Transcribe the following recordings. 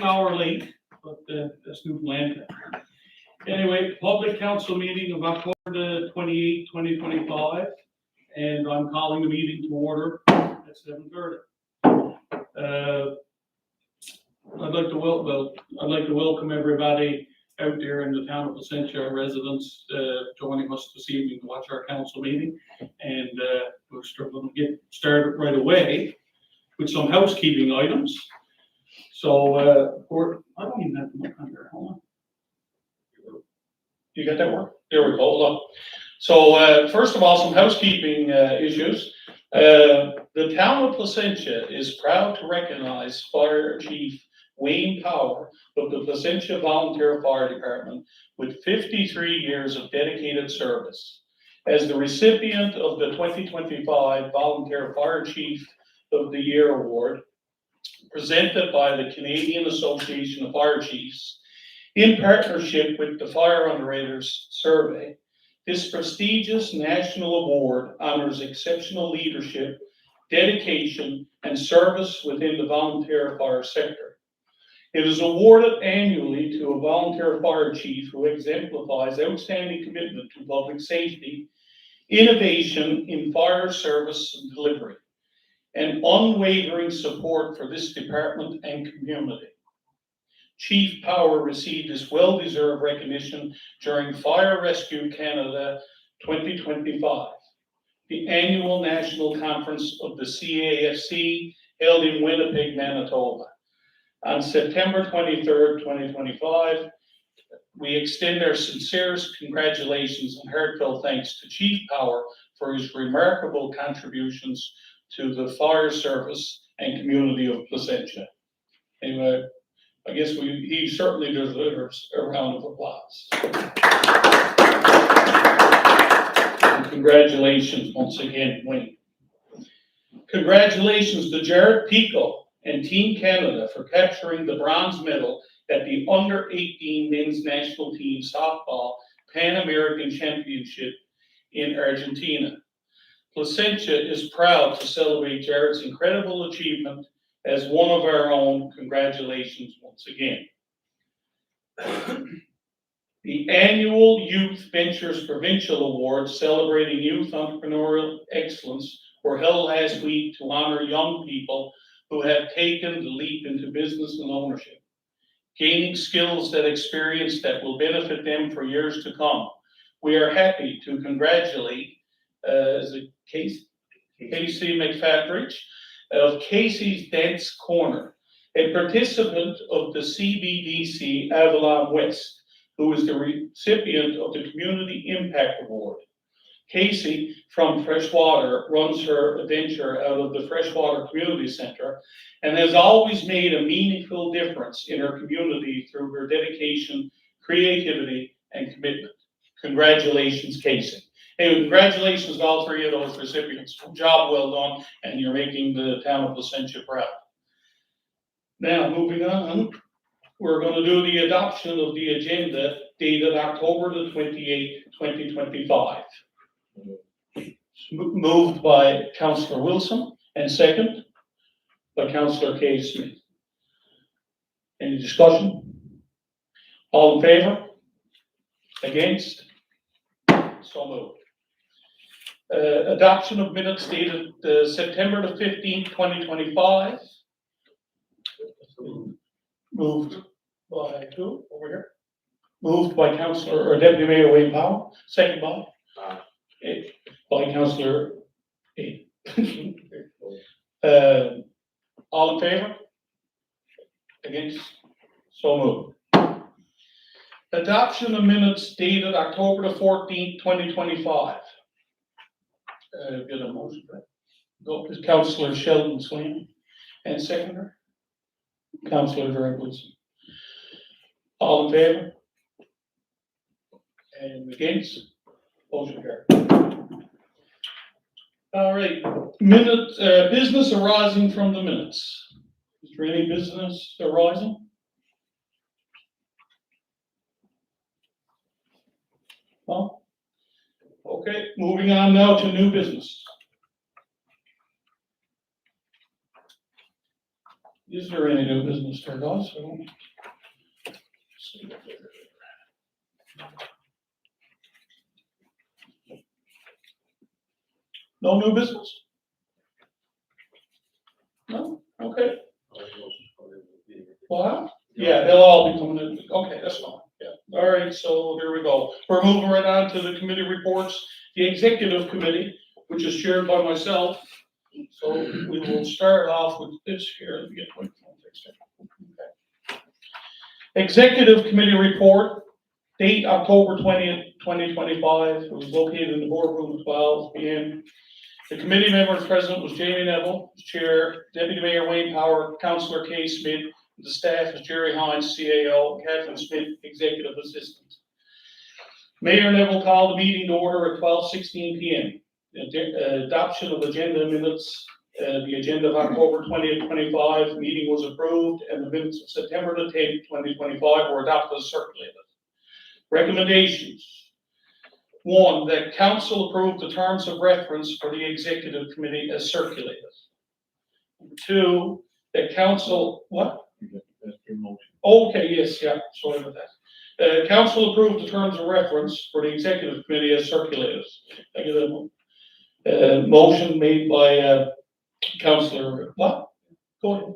an hour late, but that's Newfoundland. Anyway, public council meeting of October the 28th, 2025, and I'm calling the meeting to order at 7:30. I'd like to welcome everybody out there in the town of Placentia, residents joining us this evening to watch our council meeting, and we're going to get started right away with some housekeeping items. So, I don't even have to look under. Hold on. You got that work? There we go. Hold on. So, first of all, some housekeeping issues. The town of Placentia is proud to recognize Fire Chief Wayne Power of the Placentia Volunteer Fire Department with 53 years of dedicated service as the recipient of the 2025 Volunteer Fire Chief of the Year Award, presented by the Canadian Association of Fire Chiefs in partnership with the Fire Underwriters Survey. This prestigious national award honors exceptional leadership, dedication, and service within the volunteer fire sector. It is awarded annually to a volunteer fire chief who exemplifies outstanding commitment to public safety, innovation in fire service and delivery, and unwavering support for this department and community. Chief Power received this well-deserved recognition during Fire Rescue Canada 2025, the annual national conference of the CAFC held in Winnipeg, Manitoba. On September 23rd, 2025, we extend our sincerest congratulations and heartfelt thanks to Chief Power for his remarkable contributions to the fire service and community of Placentia. Anyway, I guess he certainly deserves a round of applause. And congratulations once again, Wayne. Congratulations to Jared Pico and Team Canada for capturing the bronze medal at the Under-18 Men's National Team Softball Pan American Championship in Argentina. Placentia is proud to celebrate Jared's incredible achievement as one of our own. Congratulations once again. The annual Youth Ventures Provincial Awards celebrating youth entrepreneurial excellence were held last week to honor young people who have taken the leap into business and ownership, gaining skills and experience that will benefit them for years to come. We are happy to congratulate Casey McFadridge of Casey's Dance Corner, a participant of the CBDC Avalon West, who is the recipient of the Community Impact Award. Casey from Freshwater runs her venture out of the Freshwater Community Center and has always made a meaningful difference in her community through her dedication, creativity, and commitment. Congratulations, Casey. Hey, congratulations to all three of those recipients. Job well done, and you're making the town of Placentia proud. Now, moving on, we're going to do the adoption of the agenda dated October the 28th, 2025. Moved by Councillor Wilson and second by Councillor Kay Smith. Any discussion? All in favor? Against? So moved. Adoption of minutes dated September the 15th, 2025. Moved by who? Over here. Moved by Councillor or Deputy Mayor Wayne Powell. Second by? By Councillor A. All in favor? Against? So moved. Adoption of minutes dated October the 14th, 2025. Get a motion for that. Go to Councillor Sheldon Swain and seconder, Councillor Derek Wilson. All in favor? And against? Motion carried. All right, business arising from the minutes. Is there any business arising? No? Okay, moving on now to new business. Is there any new business there, guys? No new business? No? Okay. What? Yeah, they'll all be coming in. Okay, that's fine. Yeah. All right, so here we go. We're moving right on to the committee reports. The executive committee, which is chaired by myself. So we will start off with this here. Let me get my phone fixed here. Okay. Executive committee report, date October 20th, 2025. It was located in the boardroom at 12 p.m. The committee members present was Jamie Neville, Chair, Deputy Mayor Wayne Power, Councillor Kay Smith. The staff is Jerry Hines, CAO, Catherine Smith, Executive Assistant. Mayor Neville called the meeting to order at 12:16 p.m. Adoption of agenda minutes. The agenda of October 20th, 25 meeting was approved, and the minutes of September the 10th, 2025 were adopted as circulated. Recommendations. 1, that council approve the terms of reference for the executive committee as circulated. 2, that council, what? Okay, yes, yeah, sorry about that. Council approved the terms of reference for the executive committee as circulated. I get a motion made by Councillor, what? Go ahead.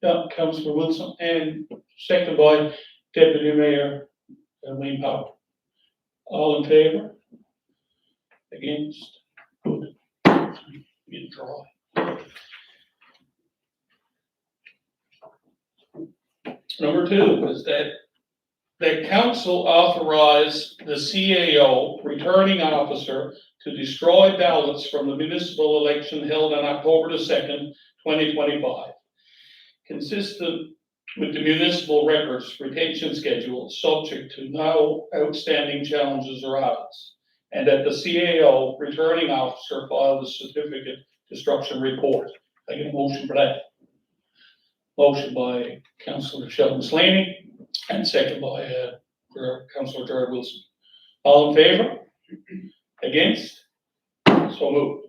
Yeah, Councillor Wilson, and second by Deputy Mayor Wayne Power. All in favor? Against? Good. Get dry. Number 2 is that council authorize the CAO, returning officer, to destroy ballots from the municipal election held on October the 2nd, 2025. Consistent with the municipal records retention schedule, subject to no outstanding challenges or audits, and that the CAO, returning officer, file the certificate destruction report. I get a motion for that. Motion by Councillor Sheldon Slaney and second by Councillor Jared Wilson. All in favor? Against? So moved.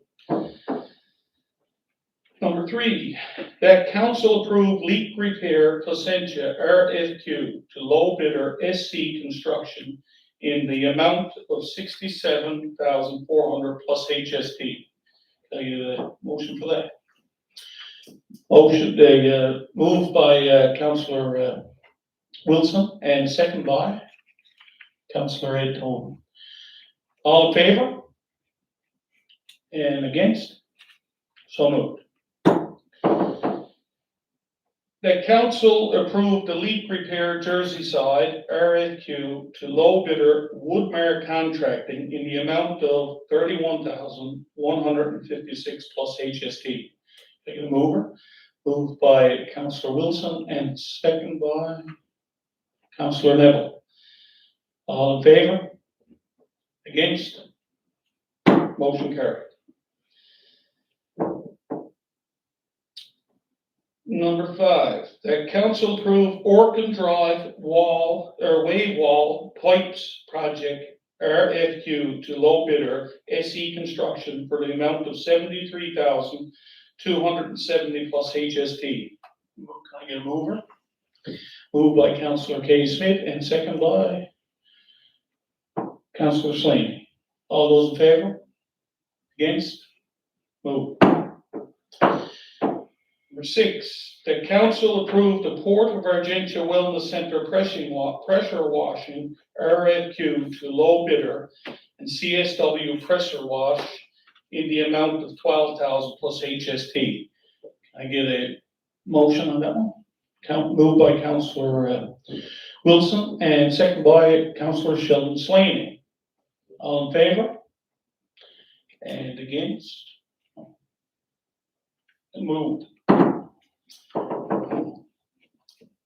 Number 3, that council approve leak repair Placentia RFQ to low bidder SC Construction in the amount of $67,400 plus HST. Can I get a motion for that? Motion, moved by Councillor Wilson and second by Councillor Ed Tone. All in favor? And against? So moved. That council approved the leak repair Jersey Side RFQ to low bidder Woodmere Contracting in the amount of $31,156 plus HST. Take a mover. Moved by Councillor Wilson and second by Councillor Neville. All in favor? Against? Motion carried. Number 5, that council approve Orkin Drive wave wall pipes project RFQ to low bidder SE Construction for the amount of $73,270 plus HST. Can I get a mover? Moved by Councillor Kay Smith and second by Councillor Slaney. All those in favor? Against? Move. Number 6, the council approved the Port of Argentia Wellness Center pressure washing RFQ to low bidder and CSW pressure wash in the amount of $12,000 plus HST. Can I get a motion on that one? Moved by Councillor Wilson and second by Councillor Sheldon Slaney. All in favor? And against? Moved.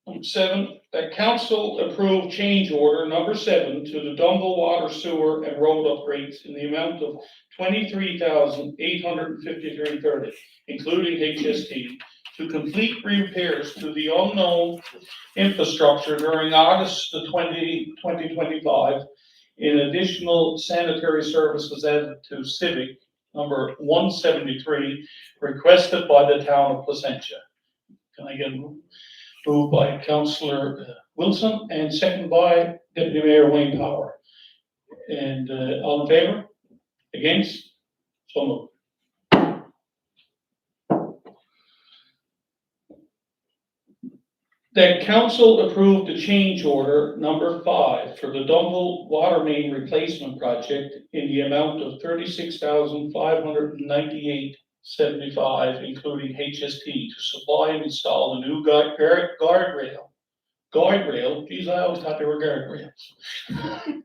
Number 7, that council approved change order number 7 to the Dumble Water Sewer and Road upgrades in the amount of $23,853.30, including HST, to complete repairs to the unknown infrastructure during August 2025. In additional sanitary services added to Civic number 173, requested by the town of Placentia. Can I get a move? Moved by Councillor Wilson and second by Deputy Mayor Wayne Power. And all in favor? Against? So moved. That council approved the change order number 5 for the Dunville Water Main Replacement Project in the amount of $36,598.75, including HST, to supply and install a new guardrail. Geez, I always thought they were guardrails.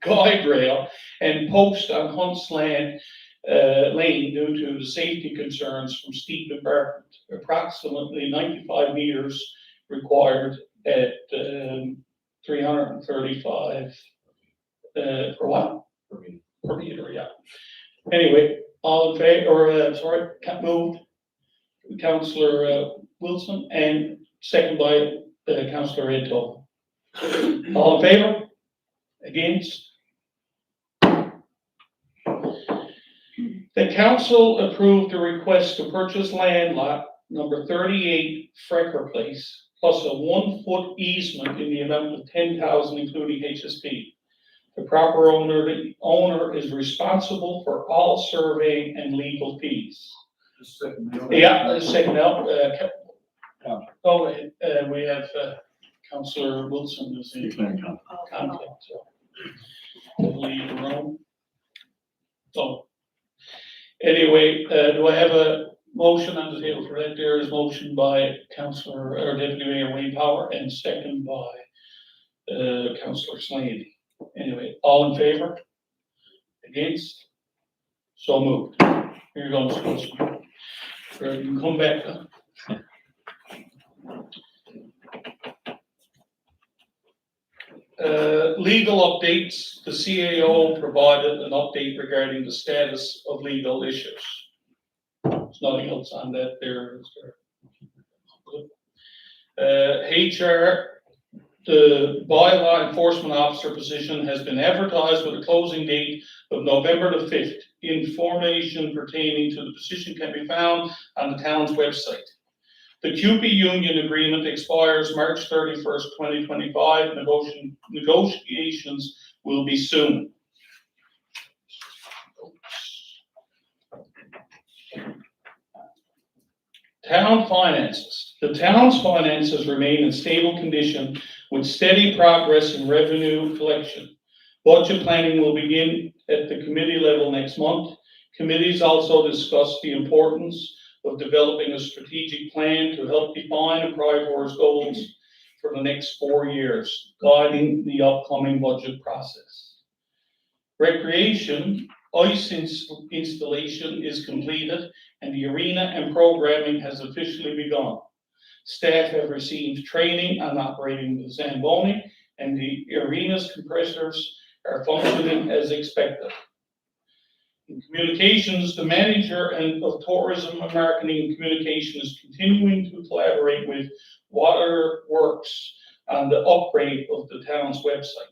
Guardrail and post on Hunts Lane due to the safety concerns from steep embankment, approximately 95 meters required at 335 per what? Per meter, yeah. Anyway, all in favor, moved Councillor Wilson and second by Councillor Edto. All in favor? Against? The council approved a request to purchase land lot number 38 Frecker Place, plus a 1-foot easement in the amount of $10,000, including HST. The proper owner is responsible for all surveying and legal fees. Yeah, second now. We have Councillor Wilson is in contact, so we'll leave the room. So anyway, do I have a motion on the table for that? There is motion by Councillor or Deputy Mayor Wayne Power and second by Councillor Slade. Anyway, all in favor? Against? So moved. Here you go, Mr. Wilson. You can come back. Legal updates. The CAO provided an update regarding the status of legal issues. There's nothing else on that there. HR, the bylaw enforcement officer position has been advertised with a closing date of November the 5th. Information pertaining to the position can be found on the town's website. The CUPE union agreement expires March 31st, 2025. Negotiations will be soon. Town finances. The town's finances remain in stable condition with steady progress in revenue collection. Budget planning will begin at the committee level next month. Committees also discuss the importance of developing a strategic plan to help define and prioritize goals for the next 4 years, guiding the upcoming budget process. Recreation, ice installation is completed and the arena and programming has officially begun. Staff have received training on operating the Zamboni and the arena's compressors are functioning as expected. In communications, the manager of tourism, marketing, and communication is continuing to collaborate with Waterworks on the upgrade of the town's website.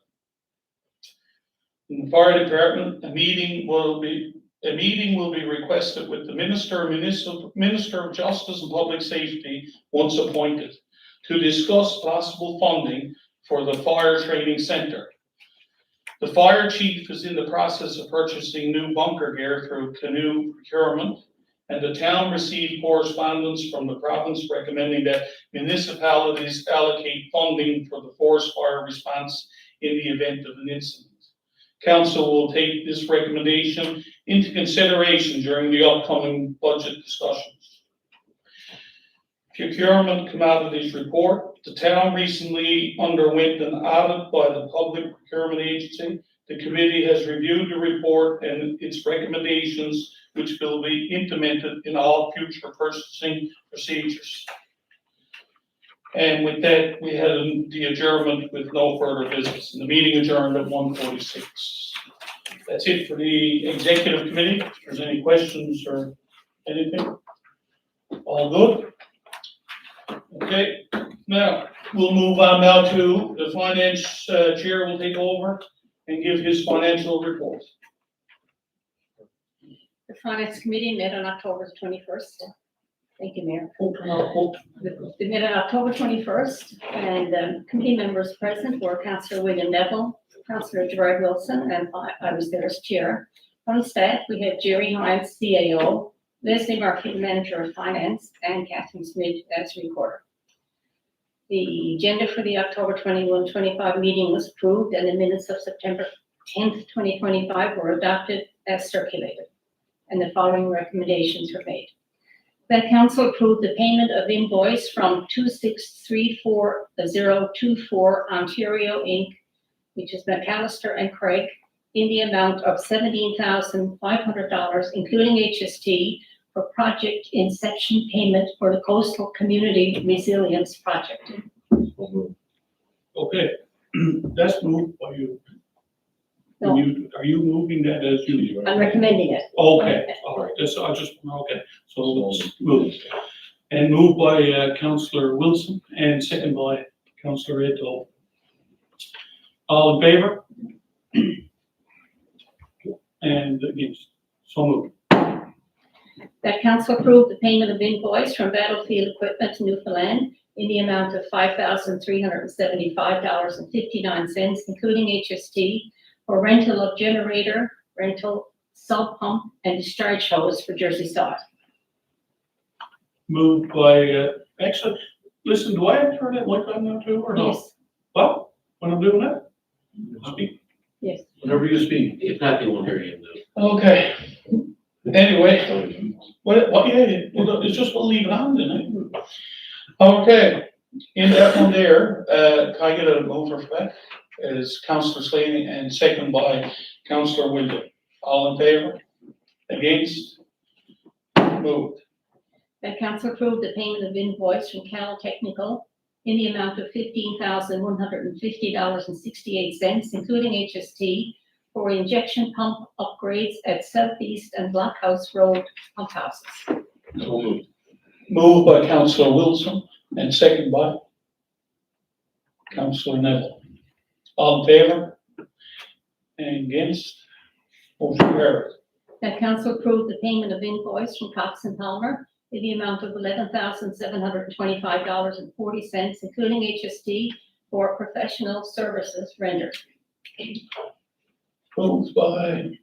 In the fire department, a meeting will be requested with the Minister of Justice and Public Safety once appointed to discuss possible funding for the fire training center. The fire chief is in the process of purchasing new bunker gear through Canoe Procurement, and the town received correspondence from the province recommending that municipalities allocate funding for the forest fire response in the event of an incident. Council will take this recommendation into consideration during the upcoming budget discussions. Procurement commodities report. The town recently underwent an audit by the Public Procurement Agency. The committee has reviewed the report and its recommendations, which will be implemented in all future purchasing procedures. And with that, we had the adjournment with no further business. And the meeting adjourned at 1:46. That's it for the executive committee. If there's any questions or anything, all good? Okay, now we'll move on now to the finance chair will take over and give his financial report. The Finance Committee met on October 21st. Thank you, Mayor. Oh, We met on October 21st, and committee members present were Councillor William Neville, Councillor Gerard Wilson, and I was there as chair. On staff, we had Jerry Hines, CAO, Leslie Murphy, Manager of Finance, and Catherine Smith as recorder. The agenda for the October 21-25 meeting was approved, and the minutes of September 10th, 2025 were adopted as circulated, and the following recommendations were made. That council approved the payment of invoice from 2634-024 Ontario Inc., which is McAllister and Craig, in the amount of $17,500, including HST, for project inception payment for the Coastal Community Resilience Project. Okay, that's moved by you. No. Are you moving that as you? I'm recommending it. Okay, all right, that's, okay, so let's move. And moved by Councillor Wilson and second by Councillor Ito. All in favor? And against, so moved. That council approved the payment of invoice from Battlefield Equipment Newfoundland in the amount of $5,375.59, including HST, for rental of generator, rental sub pump, and discharge hose for Jersey Sod. Moved by, actually, listen, do I have to turn it like I'm now too, or no? Yes, Well, when I'm doing that, speak. yes. Whenever you speak, if not, they won't hear you. Okay. Anyway, what, yeah, it's just we'll leave it on, didn't it? Okay, in that one there, can I get a mover for that? Is Councillor Slaney and second by Councillor William. All in favor? Against? Moved. That council approved the payment of invoice from Cal Technical in the amount of $15,150.68, including HST, for injection pump upgrades at Southeast and Blockhouse Road pump houses. So moved. Moved by Councillor Wilson and second by Councillor Neville. All in favor? And against? Motion carried. That council approved the payment of invoice from Cox and Palmer in the amount of $11,725.40, including HST, for professional services rendered. Moved by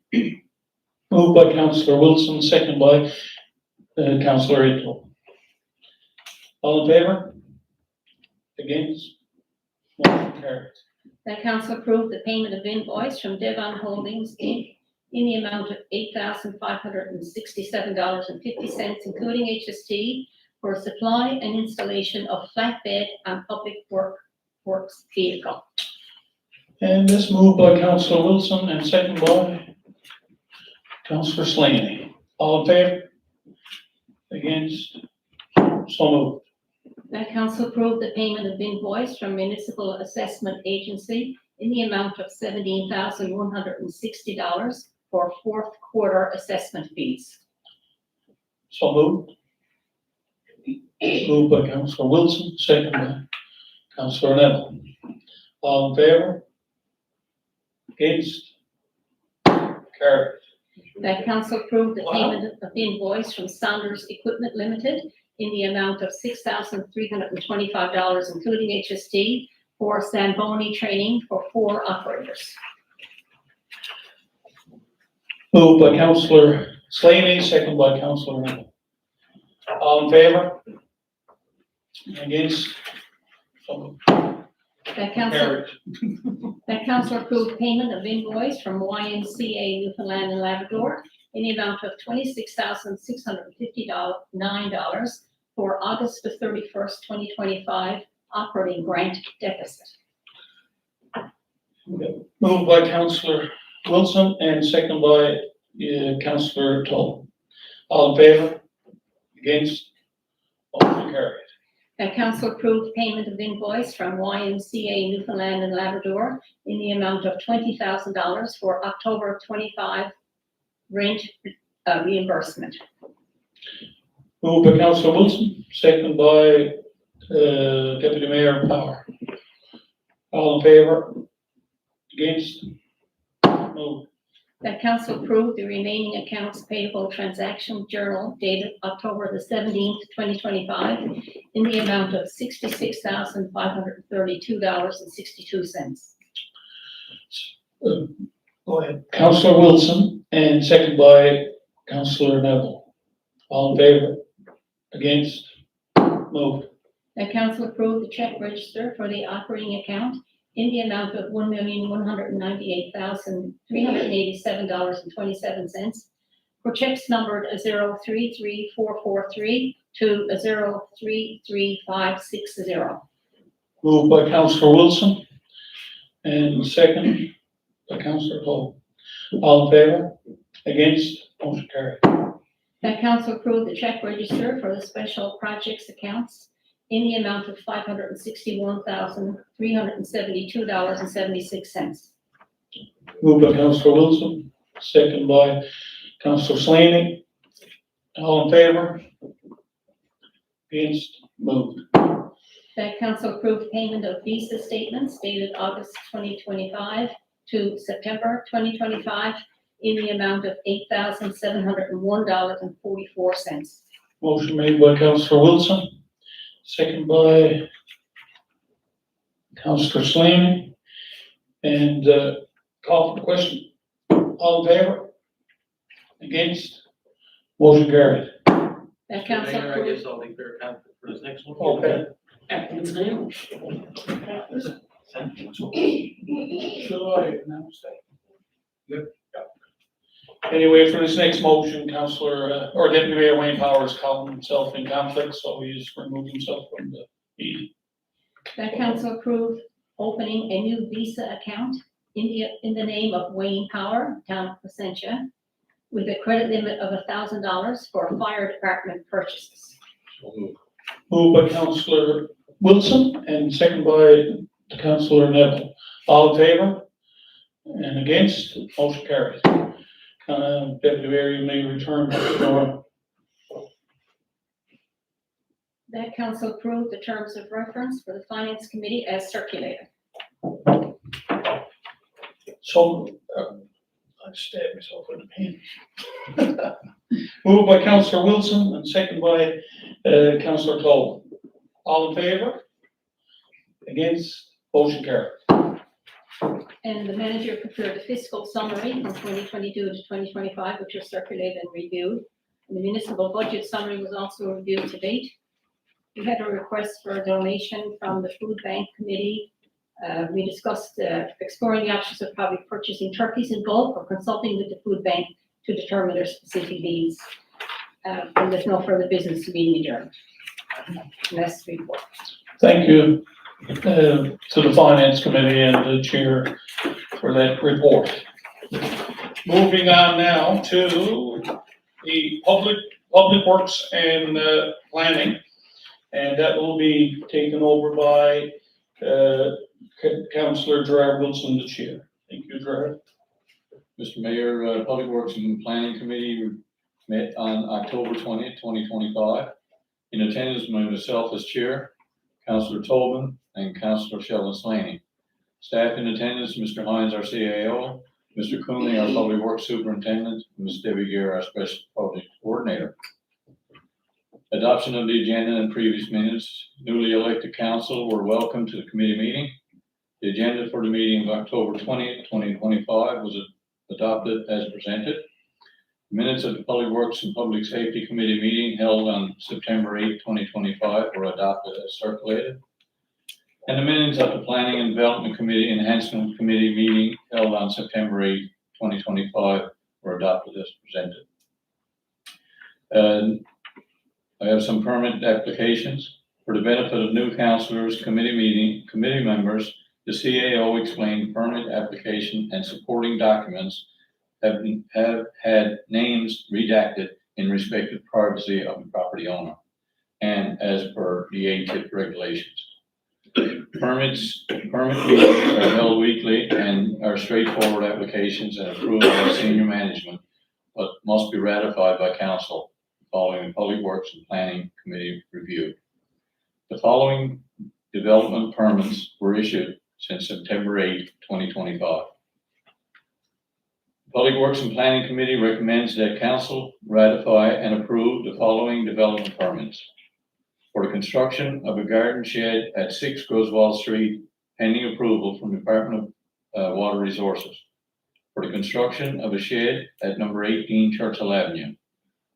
Councillor Wilson, second by Councillor Ito. All in favor? Against? Motion carried. That council approved the payment of invoice from Devon Holdings, Inc. in the amount of $8,567.50, including HST, for supply and installation of flatbed and public works vehicle. And this moved by Councillor Wilson and second by Councillor Slaney. All in favor? Against? So moved. That council approved the payment of invoice from Municipal Assessment Agency in the amount of $17,160 for fourth quarter assessment fees. So moved. Moved by Councillor Wilson, second by Councillor Neville. All in favor? Against? Carried. That council approved the Wow. payment of invoice from Saunders Equipment Limited in the amount of $6,325, including HST, for Zamboni training for 4 operators. Moved by Councillor Slaney, second by Councillor Neville. All in favor? Against? So moved. That council approved payment of invoice from YMCA Newfoundland and Labrador in the amount of $26,659 for August the 31st, 2025 operating grant deficit. Moved by Councillor Wilson and second by Councillor Toll. All in favor? Against? Motion carried. That council approved payment of invoice from YMCA Newfoundland and Labrador in the amount of $20,000 for October 25 rent reimbursement. Moved by Councillor Wilson, second by Deputy Mayor Power. All in favor? Against? Moved. That council approve the remaining accounts payable transaction journal dated October the 17th, 2025, in the amount of $66,532.62. Go ahead. Councillor Wilson and second by Councillor Neville. All in favor? Against? Moved. That council approve the check register for the operating account in the amount of $1,198,387.27 for checks numbered 033443 to 033560. Moved by Councillor Wilson and second by Councillor Cole. All in favor? Against? Motion carried. That council approve the check register for the special projects accounts in the amount of $561,372.76. Moved by Councillor Wilson, second by Councillor Slaney. All in favor? Against? Moved. That council approve payment of Visa statements dated August 2025 to September 2025 in the amount of $8,701.44. Motion made by Councillor Wilson, second by Councillor Slaney. And call for the question. All in favor? Against? Motion carried. That council Mayor, I approve. guess I'll leave fair comment for this next one. Okay. Applicant's name? Should I announce that? Yep. Anyway, for this next motion, Councillor, or Deputy Mayor Wayne Powers calling himself in conflict, so he's removed himself from the meeting. That council approve opening a new Visa account in the name of Wayne Power, Town of Placentia, with a credit limit of $1,000 for fire department purchases. So moved. Moved by Councillor Wilson and second by Councillor Neville. All in favor? And against? Motion carries. Deputy Mayor, you may return to the floor. That council approve the terms of reference for the Finance Committee as circulated. So, I stabbed myself in the pen. Moved by Councillor Wilson and second by Councillor Cole. All in favor? Against? Motion carried. And the manager prepared a fiscal summary from 2022 to 2025, which was circulated and reviewed. And the municipal budget summary was also reviewed to date. We had a request for a donation from the Food Bank Committee. We discussed exploring the options of probably purchasing turkeys in bulk or consulting with the food bank to determine their specific needs. And there's no further business to be adjourned. Last report. Thank you to the Finance Committee and the Chair for that report. Moving on now to the Public Works and Planning, and that will be taken over by Councillor Gerard Wilson, the Chair. Thank you, Gerard. Mr. Mayor, Public Works and Planning Committee met on October 20th, 2025. In attendance, myself as Chair, Councillor Tobin, and Councillor Sheldon Slaney. Staff in attendance, Mr. Hines, our CAO, Mr. Cooney, our Public Works Superintendent, and Ms. Debbie Gear, our Special Project Coordinator. Adoption of the agenda and previous minutes. Newly elected council were welcome to the committee meeting. The agenda for the meeting of October 20th, 2025 was adopted as presented. Minutes of the Public Works and Public Safety Committee meeting held on September 8, 2025 were adopted as circulated. And the minutes of the Planning and Development Committee Enhancement Committee meeting held on September 8, 2025 were adopted as presented. I have some permit applications. For the benefit of new councilors, committee members, the CAO explained permit application and supporting documents have had names redacted in respect of privacy of the property owner and as per the ATIP regulations. Permit meetings are held weekly and are straightforward applications and approved by senior management, but must be ratified by council following Public Works and Planning Committee review. The following development permits were issued since September 8, 2025. Public Works and Planning Committee recommends that council ratify and approve the following development permits. For the construction of a garden shed at 6 Griswold Street, pending approval from Department of Water Resources. For the construction of a shed at number 18 Churchill Avenue.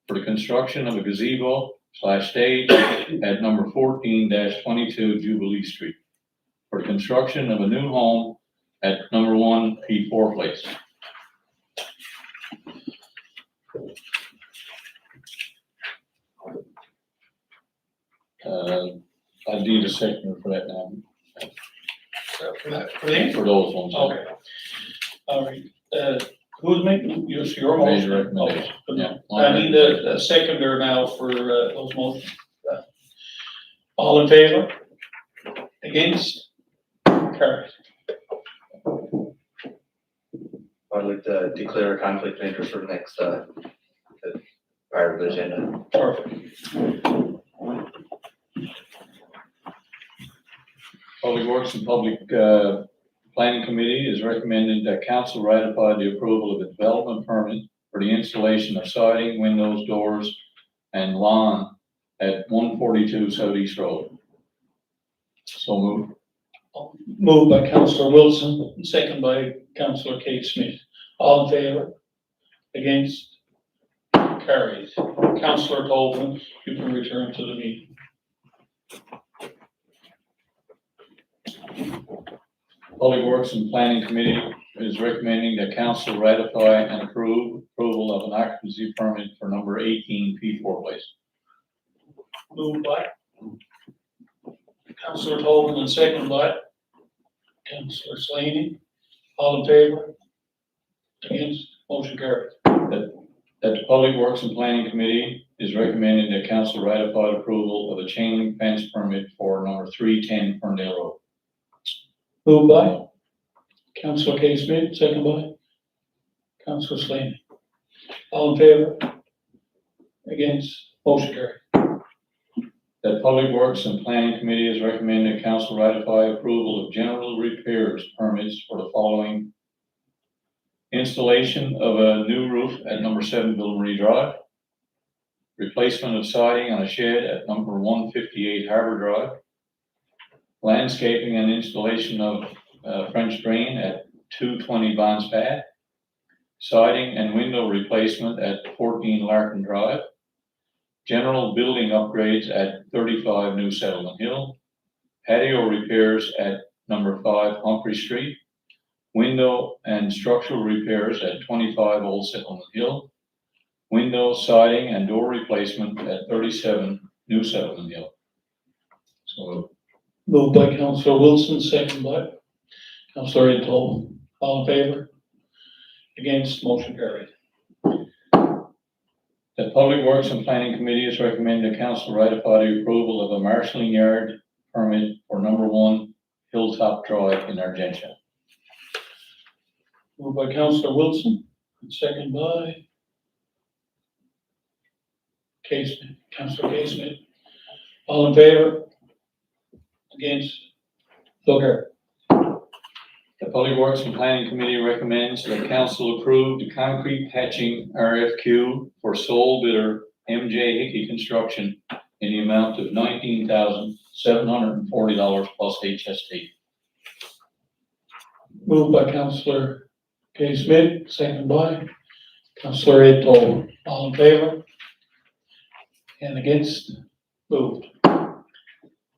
For the construction of a gazebo/stage at number 14-22 Jubilee Street. For the construction of a new home at number 1 P4 Place. I need a second for that now, For the, for those ones. okay. All right, who's making, your motion? Major recommendation. Okay, good. Yeah. I need a seconder now for, those motions. All in favor? Against? Carried. I'd like to declare a conflict of interest for the next, part of the agenda. Perfect. Public Works and Public Planning Committee is recommending that council ratify the approval of a development permit for the installation of siding, windows, doors, and lawn at 142 Southeast Road. So moved. Moved by Councillor Wilson, second by Councillor Kate Smith. All in favor? Against? Carried. Councillor Tobin, you can return to the meeting. Public Works and Planning Committee is recommending that council ratify and approval of an occupancy permit for number 18 P4 Place. Moved by Councillor Tobin and second by Councillor Slaney. All in favor? Against? Motion carried. That the Public Works and Planning Committee is recommending that council ratify approval of a chain link fence permit for number 310 Ferndale Road. Moved by Councillor K. Smith, second by Councillor Slaney. All in favor? Against? Motion carried. That Public Works and Planning Committee is recommending that council ratify approval of general repairs permits for the following: installation of a new roof at number 7 Ville Marie Drive, replacement of siding on a shed at number 158 Harbor Drive, landscaping and installation of French drain at 220 Bonds Pad, siding and window replacement at 14 Larkin Drive, general building upgrades at 35 New Settlement Hill, patio repairs at number 5 Humphrey Street, window and structural repairs at 25 Old Settlement Hill, window, siding, and door replacement at 37 New Settlement Hill. So Moved by Councillor Wilson, second by Councillor Ed Tolman. All in favor? Against? Motion carried. the Public Works and Planning Committee is recommending the council ratify the approval of a marshalling yard permit for number 1 Hilltop Drive in Argentia. Moved by Councillor Wilson, and second by Councillor K. Smith. All in favor? Against? So carried. The Public Works and Planning Committee recommends that council approve the concrete patching RFQ for sole bidder MJ Hickey Construction in the amount of $19,740 plus HST. Moved by Councillor K. Smith, second by Councillor Ed Tolman. All in favor? And against? Moved.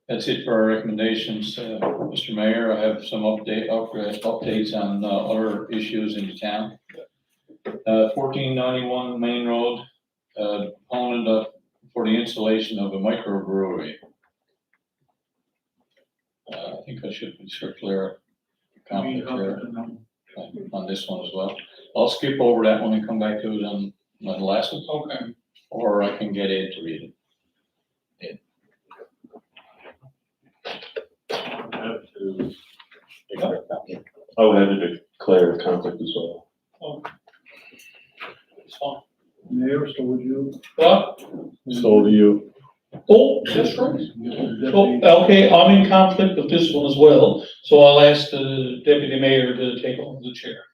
That's it for our recommendations. Mr. Mayor, I have some updates on other issues in the town. 1491 Main Road, proponent for the installation of a microbrewery. I think I should declare conflict there on this one as well. I'll skip over that one and come back to it on the last one. Okay. Or I can get Ed to read it. I would have to declare a conflict as well. It's fine. Mayor, so would you? What? So do you. Oh, that's right. Oh, okay, I'm in conflict with this one as well, so I'll ask the deputy mayor to take over the chair.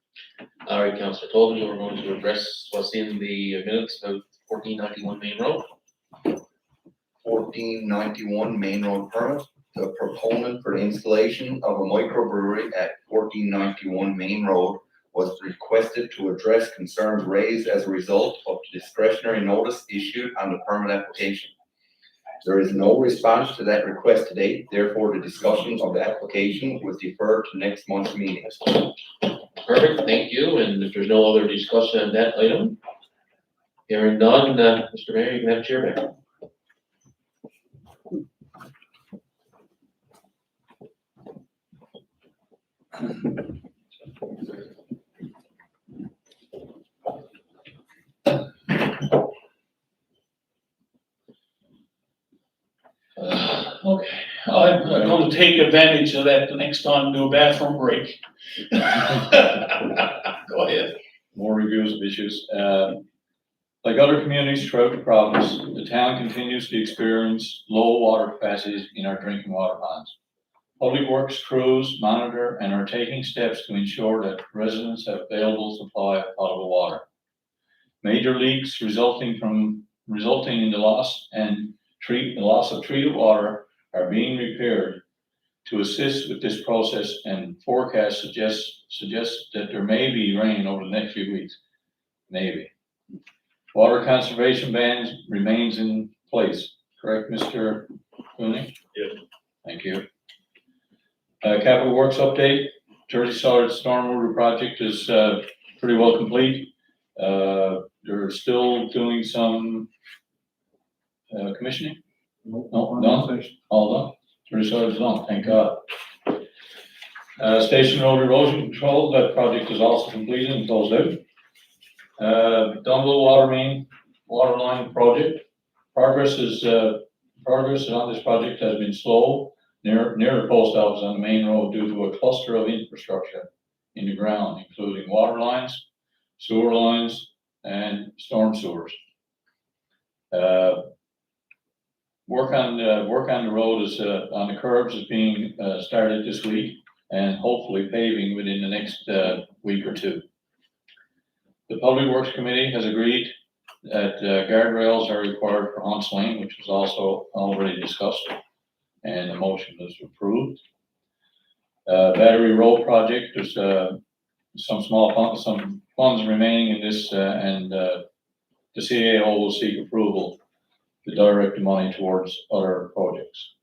All right, Councillor Tobin, you were going to address what's in the minutes about 1491 Main Road. 1491 Main Road permit. The proponent for the installation of a microbrewery at 1491 Main Road was requested to address concerns raised as a result of the discretionary notice issued on the permit application. There is no response to that request to date, therefore the discussion of the application was deferred to next month's meeting. Perfect, thank you, and if there's no other discussion on that item, hearing none, Mr. Mayor, you can have chair back. Okay, I'm gonna take advantage of that the next time, do a bathroom break. Go ahead. More reviews of issues. Like other communities throughout the province, the town continues to experience low water capacities in our drinking water ponds. Public Works crews monitor and are taking steps to ensure that residents have available supply of potable water. Major leaks resulting in the loss of treated water are being repaired to assist with this process, and forecasts suggest that there may be rain over the next few weeks. Maybe. Water conservation bans remains in place, correct, Mr. Cooney? Yes. Thank you. Capital Works update, Jersey Solid Stormwater project is pretty well complete. They're still doing some commissioning? No, done? All done? Jersey Solid is done, thank God. Station Road Erosion Control, that project is also completed and closed out. Dunville water line project. Progress on this project has been slow near the post office on the main road due to a cluster of infrastructure in the ground, including water lines, sewer lines, and storm sewers. Work on the road is on the curbs is being started this week, and hopefully paving within the next week or two. The Public Works Committee has agreed that guardrails are required for Hunts Lane, which was also already discussed, and the motion is approved. Battery Road project, there's some funds remaining in this, and the CAO will seek approval to direct the money towards other projects.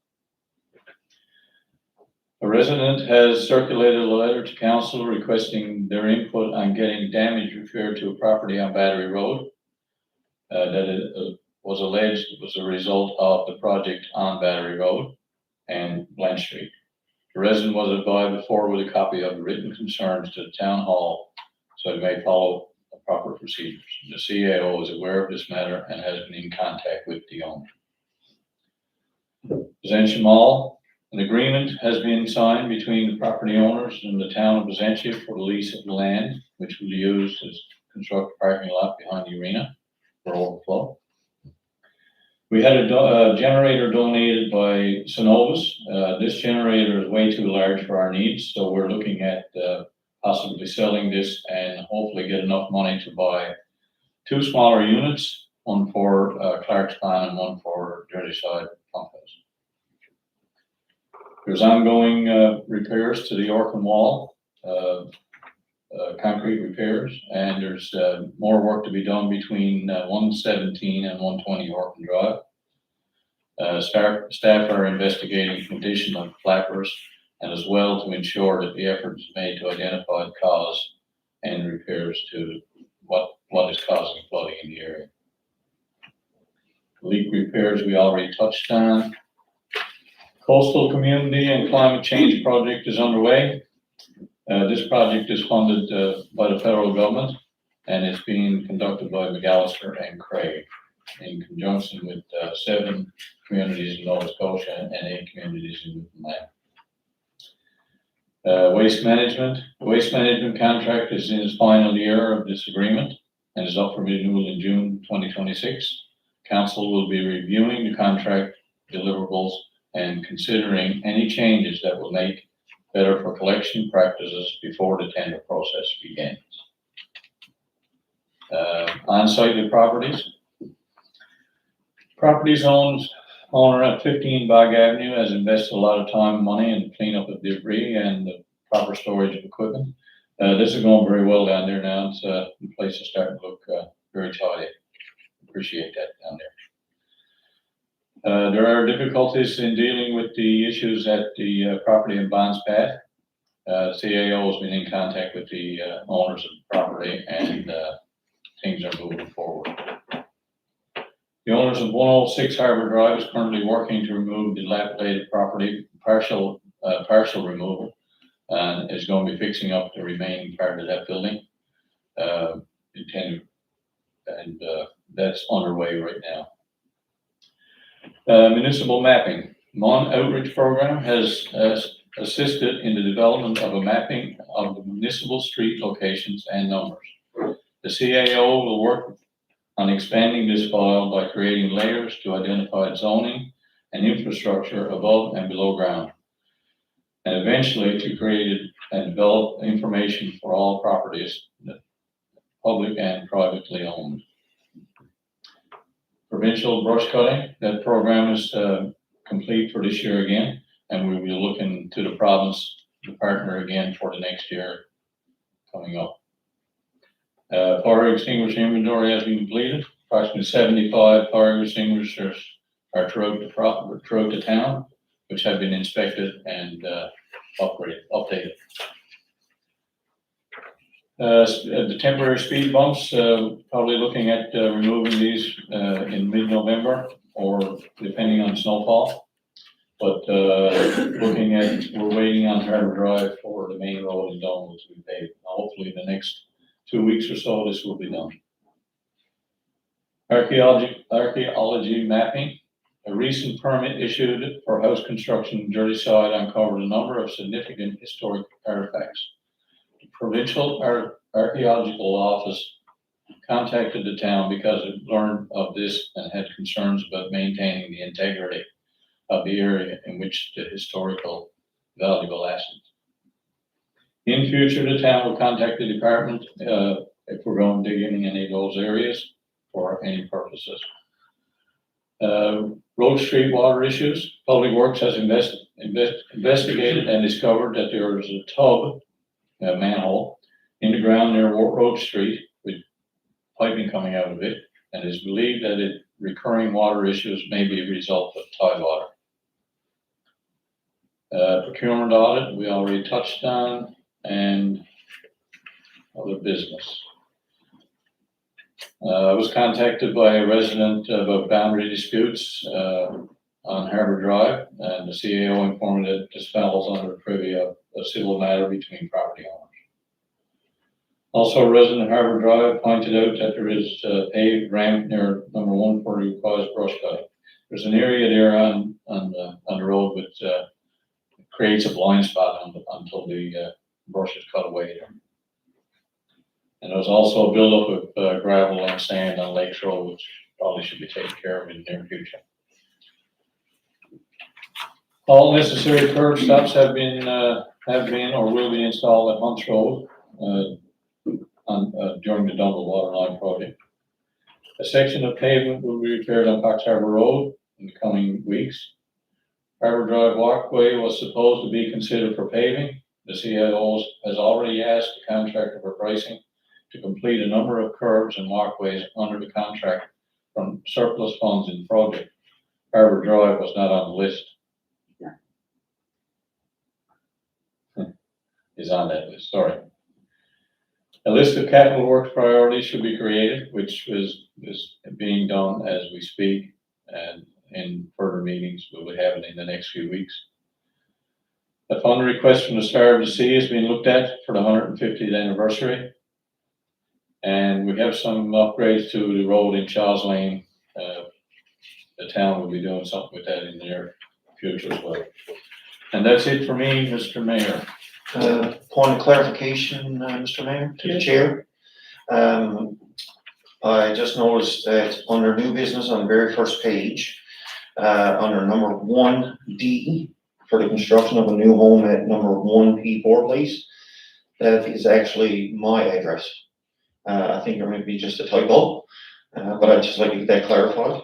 A resident has circulated a letter to council requesting their input on getting damage repaired to a property on Battery Road. That it was alleged was a result of the project on Battery Road and Blanche Street. The resident was advised to forward a copy of the written concerns to the town hall so it may follow the proper procedures. The CAO is aware of this matter and has been in contact with the owner. Placentia Mall. An agreement has been signed between the property owners and the town of Placentia for the lease of the land, which will be used to construct a parking lot behind the arena for overflow. We had a generator donated by Synovus. This generator is way too large for our needs, so we're looking at possibly selling this and hopefully get enough money to buy 2 smaller units, one for Clark's Plan and one for Jersey Side Pump House. There's ongoing repairs to the Orkin Wall, concrete repairs, and there's more work to be done between 117 and 120 Orkin Drive. Staff are investigating condition of flappers and as well to ensure that the effort is made to identify the cause and repairs to what is causing flooding in the area. Leak repairs we already touched on. Coastal Community and Climate Change Project is underway. This project is funded by the federal government, and it's being conducted by McAllister and Craig in conjunction with 7 communities in Nova Scotia and 8 communities in Newfoundland. Waste management. The waste management contract is in its final year of this agreement and is up for renewal in June 2026. Council will be reviewing the contract deliverables and considering any changes that will make better for collection practices before the tender process begins. On-site properties. Properties owner at 15 Bog Avenue has invested a lot of time and money in cleanup of debris and the proper storage of equipment. This is going very well down there now. It's the place is starting to look very tidy. Appreciate that down there. There are difficulties in dealing with the issues at the property in Bonds Path. CAO has been in contact with the owners of the property, and things are moving forward. The owners of 106 Harbor Drive is currently working to remove dilapidated property, partial removal, and is going to be fixing up the remaining part of that building. That's underway right now. Municipal mapping. Mon Outreach Program has assisted in the development of a mapping of the municipal street locations and numbers. The CAO will work on expanding this file by creating layers to identify zoning and infrastructure above and below ground, and eventually to create and develop information for all properties, public and privately owned. Provincial brush cutting, that program is complete for this year again, and we'll be looking to the province to partner again for the next year coming up. Fire extinguisher inventory has been completed. Approximately 75 fire extinguishers are throughout the town, which have been inspected and updated. The temporary speed bumps, probably looking at removing these in mid-November or depending on snowfall. But we're waiting on Harbor Drive for the main road in Donald to be paved. Hopefully in the next 2 weeks or so, this will be done. Archaeology mapping. A recent permit issued for house construction in Jersey Side uncovered a number of significant historic artifacts. The Provincial Archaeological Office contacted the town because it learned of this and had concerns about maintaining the integrity of the area in which the historical valuable assets. In future, the town will contact the department if we're going to dig in any of those areas for any purposes. Road Street water issues. Public Works has investigated and discovered that there is a tub, a manhole, in the ground near Road Street with piping coming out of it, and it is believed that recurring water issues may be a result of tide water. Procurement audit, we already touched on, and other business. I was contacted by a resident about boundary disputes on Harbor Drive, and the CAO informed me that this falls under the purview of a civil matter between property owners. Also, a resident of Harbor Drive pointed out that there is a paved ramp near number 1 for the requires brush cutting. There's an area there on the road which creates a blind spot until the brush is cut away there. And there's also a buildup of gravel and sand on Lakes Road, which probably should be taken care of in the near future. All necessary curb stops have been or will be installed at Hunts Road during the Dungle Waterline project. A section of pavement will be repaired on Cox Harbor Road in the coming weeks. Harbor Drive walkway was supposed to be considered for paving. The CIO has already asked the contractor for pricing to complete a number of curbs and walkways under the contract from surplus funds in the project. Harbor Drive was not on the list. Is on that list, sorry. A list of capital works priorities should be created, which is being done as we speak, and in further meetings we'll be having in the next few weeks. The fund request from the Star of the Sea is being looked at for the 150th anniversary. And we have some upgrades to the road in Charles Lane. The town will be doing something with that in the near future as well. And that's it for me, Mr. Mayor. Point of clarification, Mr. Mayor, to the chair. I just noticed that under new business on the very first page, under number 1D, for the construction of a new home at number 1P4 Place. That is actually my address. I think there might be just a typo, but I'd just like to get that clarified.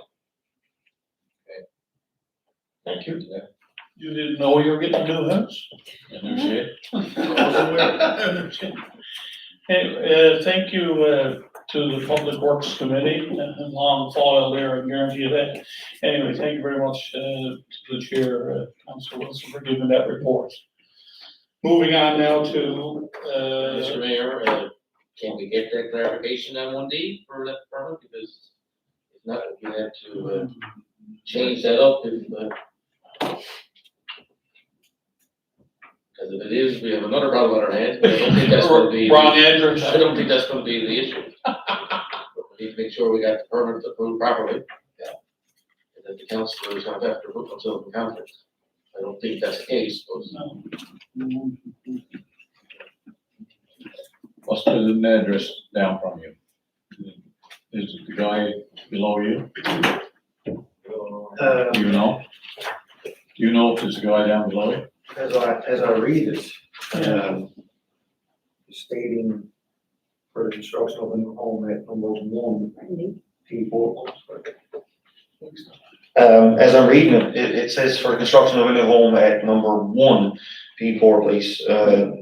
Thank you. You didn't know you were getting a new house? And there's it. Hey, thank you, to the Public Works Committee, long file there, I guarantee you that. Anyway, thank you very much, to the chair, Councillor Wilson, for giving that report. Moving on now to, Mr. Mayor, can we get that clarification on 1D for that permit? Because if not, we have to, change that up if, because if it is, we have another problem on our hands, but I don't think that's gonna be. wrong address. I don't think that's gonna be the issue. We need to make sure we got the permit approved properly. Yeah. And that the councilors don't have to put themselves in conflict. I don't think that's the case, but What's the address down from you? Is it the guy below you? Do you know? Do you know if there's a guy down below you? As I read it, stating for the construction of a new home at number 1P4. As I'm reading it, it says for the construction of a new home at number 1P4 Place.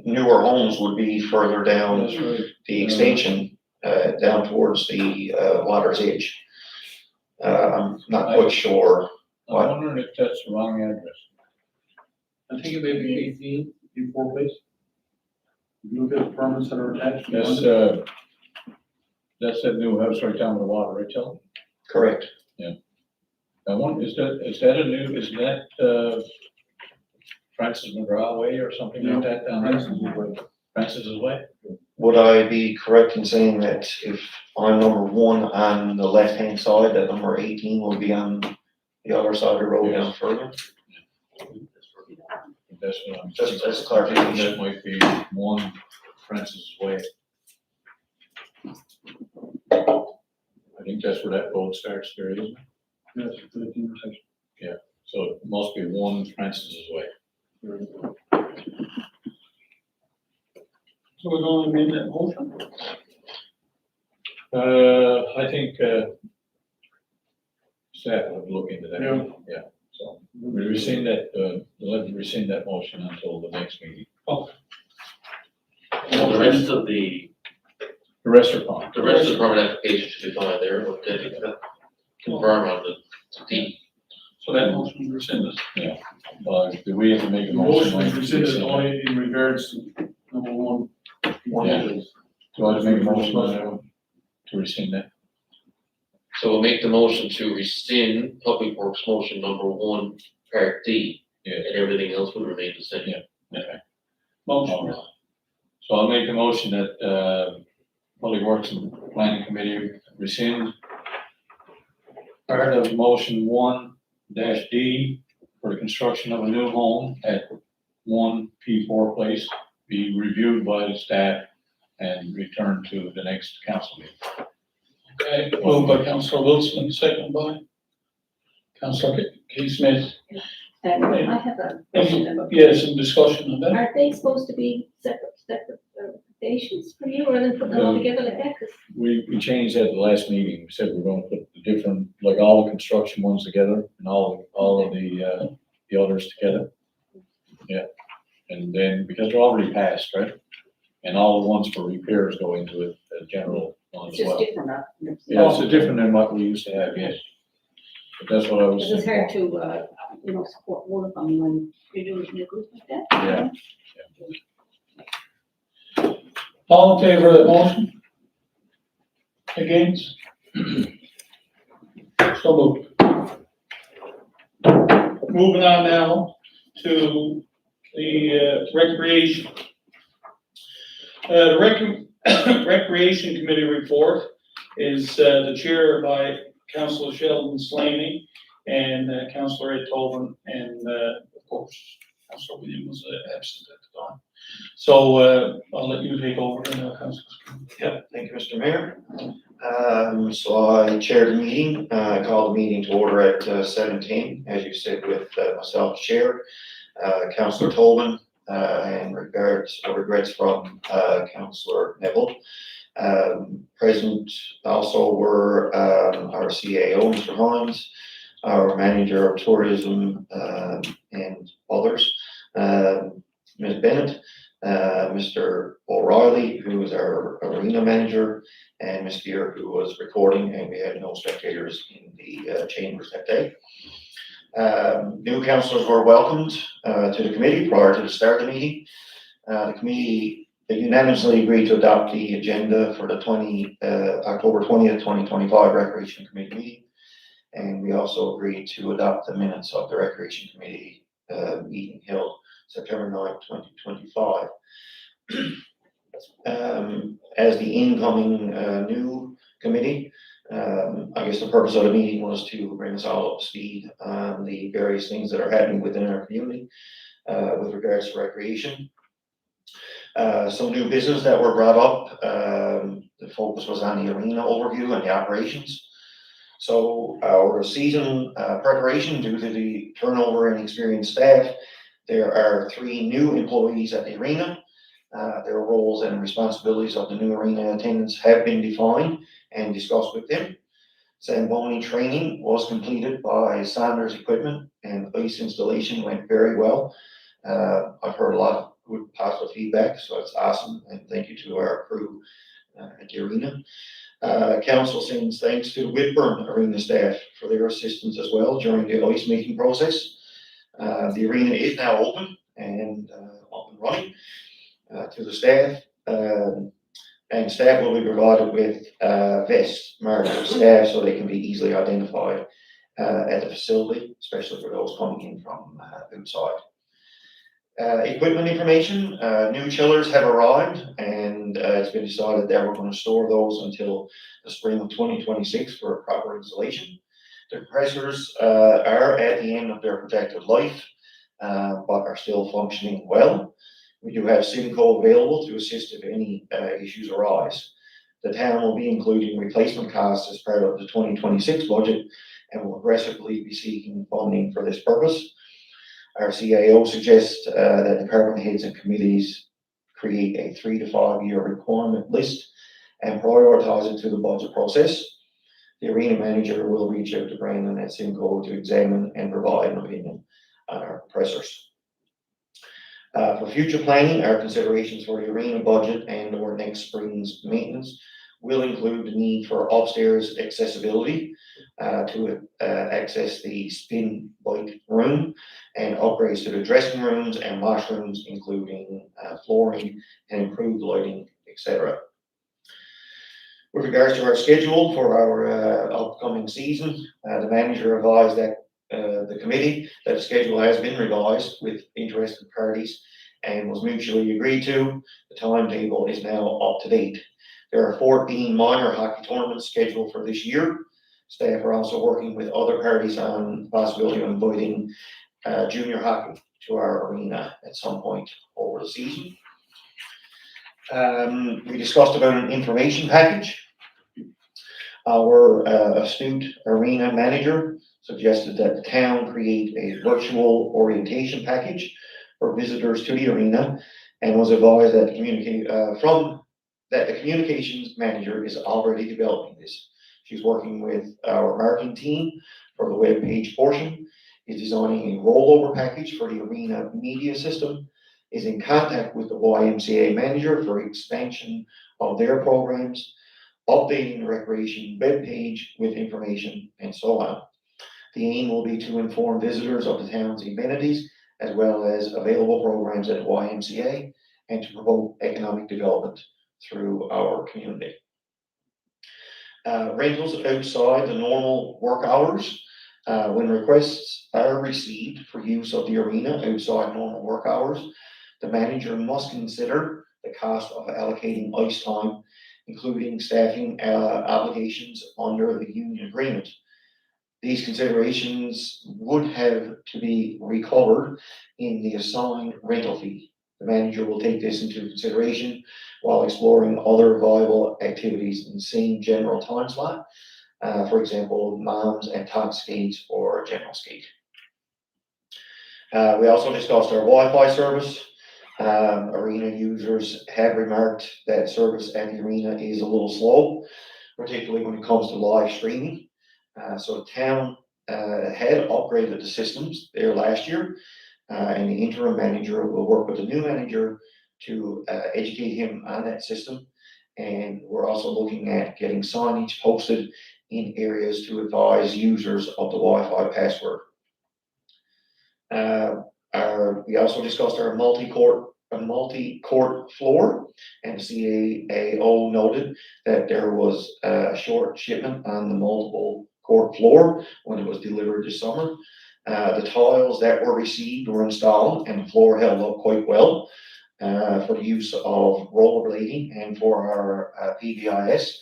Newer homes would be further down That's right. the extension, down towards the water's edge. I'm not quite sure. I'm wondering if that's the wrong address. I think it may be 18 before place. If you look at the permits that are attached. That's that new house right down by the water, right, Charlie? Correct. I wonder, is that a new, is that, Francis McGraw Way or something like that down there? Francis's Way? Would I be correct in saying that if I'm number 1 on the left-hand side, that number 18 will be on the other side of the road down further? That's what I'm. Just clarification. That might be 1 Francis's Way. I think that's where that road starts there, isn't it? Yes, the intersection. So it must be 1 Francis's Way. so we're going to amend that motion? I think, staff would look into that. Yeah. So we rescind that, let me rescind that motion until the next meeting. the rest of the, The rest are fine. the rest of the permit application should be fine there, but then confirm on the D. So that motion is rescinded. Do we have to make a The motion? motion is rescinded only in regards to number 1. Yeah. Do I have to make a motion to rescind that? So we'll make the motion to rescind Public Works motion number 1, part D, Yes. and everything else will remain the same. Okay. Motion. So I'll make the motion that, Public Works and Planning Committee rescind part of motion 1-D for the construction of a new home at 1P4 Place be reviewed by the staff and returned to the next council meeting. Okay, moved by Councillor Wilson, second by Councillor K. Smith. And I have a question about. Yes, some discussion on that. Are they supposed to be separate applications from you, or then put them all together like that? 'Cause We changed that at the last meeting. We said we're gonna put the different, like all the construction ones together and all of the others together. Yeah, and then, because they're already passed, right? And all the ones for repairs go into it, the general one it's as just well. different, Yeah, it's different than what we used to have, yes. But that's what I was Because it's hard saying. to, support one of them when you're doing new group like that. Yeah. All in favor of that motion? Against? So moved. Moving on now to the recreation. The Recreation Committee report is the chair by Councillor Sheldon Slaney and Councillor Ed Tolman, and of course, Councillor William was absent at the time. So I'll let you take over, Councillor. Yep, thank you, Mr. Mayor. So I chaired the meeting, I called the meeting to order at 7:10, as you said, with myself, chair. Councillor Tobin, and regrets from, Councillor Neville. Present also were, our CAO, Mr. Hines, our manager of tourism, and others, Ms. Bennett, Mr. O'Reilly, who is our arena manager, and Ms. Deere, who was recording, and we had no spectators in the chambers that day. New councillors were welcomed to the committee prior to the start of the meeting. The committee unanimously agreed to adopt the agenda for the October 20th, 2025 Recreation Committee meeting. And we also agreed to adopt the minutes of the Recreation Committee meeting held September 9th, 2025. As the incoming new committee, I guess the purpose of the meeting was to bring us all up to speed on the various things that are happening within our community with regards to recreation. Some new business that were brought up. The focus was on the arena overview and the operations. So our season preparation, due to the turnover in experienced staff, there are 3 new employees at the arena. Their roles and responsibilities of the new arena attendants have been defined and discussed with them. Zamboni training was completed by Sanders Equipment, and ice installation went very well. I've heard a lot of good positive feedback, so it's awesome, and thank you to our crew at the arena. Council sends thanks to the Whitburn Arena staff for their assistance as well during the ice making process. The arena is now open and up and running. To the staff, and staff will be provided with vests marked for staff so they can be easily identified at the facility, especially for those coming in from outside. Equipment information, new chillers have arrived, and it's been decided that we're going to store those until the spring of 2026 for proper installation. The compressors are at the end of their projected life, but are still functioning well. We do have Simco available to assist if any issues arise. The town will be including replacement costs as part of the 2026 budget and will aggressively be seeking funding for this purpose. Our CAO suggests that department heads and committees create a 3 to 5 year requirement list and prioritize it to the budget process. The arena manager will reach out to Brandon at Simco to examine and provide an opinion on our compressors. For future planning, our considerations for the arena budget and or next spring's maintenance will include the need for upstairs accessibility to access the spin bike room and upgrades to the dressing rooms and washrooms, including flooring and improved lighting, etc. With regards to our schedule for our upcoming season, the manager advised that the committee that the schedule has been revised with interested parties and was mutually agreed to. The timetable is now up to date. There are 14 minor hockey tournaments scheduled for this year. Staff are also working with other parties on the possibility of inviting junior hockey to our arena at some point over the season. We discussed about an information package. Our astute arena manager suggested that the town create a virtual orientation package for visitors to the arena, and was advised that the communications manager is already developing this. She's working with our marketing team for the web page portion, is designing a rollover package for the arena media system, is in contact with the YMCA manager for expansion of their programs, updating the recreation web page with information, and so on. The aim will be to inform visitors of the town's amenities as well as available programs at YMCA and to promote economic development through our community. Rentals outside the normal work hours. When requests are received for use of the arena outside normal work hours, the manager must consider the cost of allocating ice time, including staffing obligations under the union agreement. These considerations would have to be recovered in the assigned rental fee. The manager will take this into consideration while exploring other viable activities in the same general time slot. For example, moms and tot skates or general skate. We also discussed our Wi-Fi service. Arena users have remarked that service at the arena is a little slow, particularly when it comes to live streaming. So the town had upgraded the systems there last year, and the interim manager will work with the new manager to educate him on that system. And we're also looking at getting signage posted in areas to advise users of the Wi-Fi password. We also discussed our multi-court floor, and CAO noted that there was a short shipment on the multiple court floor when it was delivered this summer. The tiles that were received were installed and the floor held up quite well for the use of rollerblading and for our PBIS.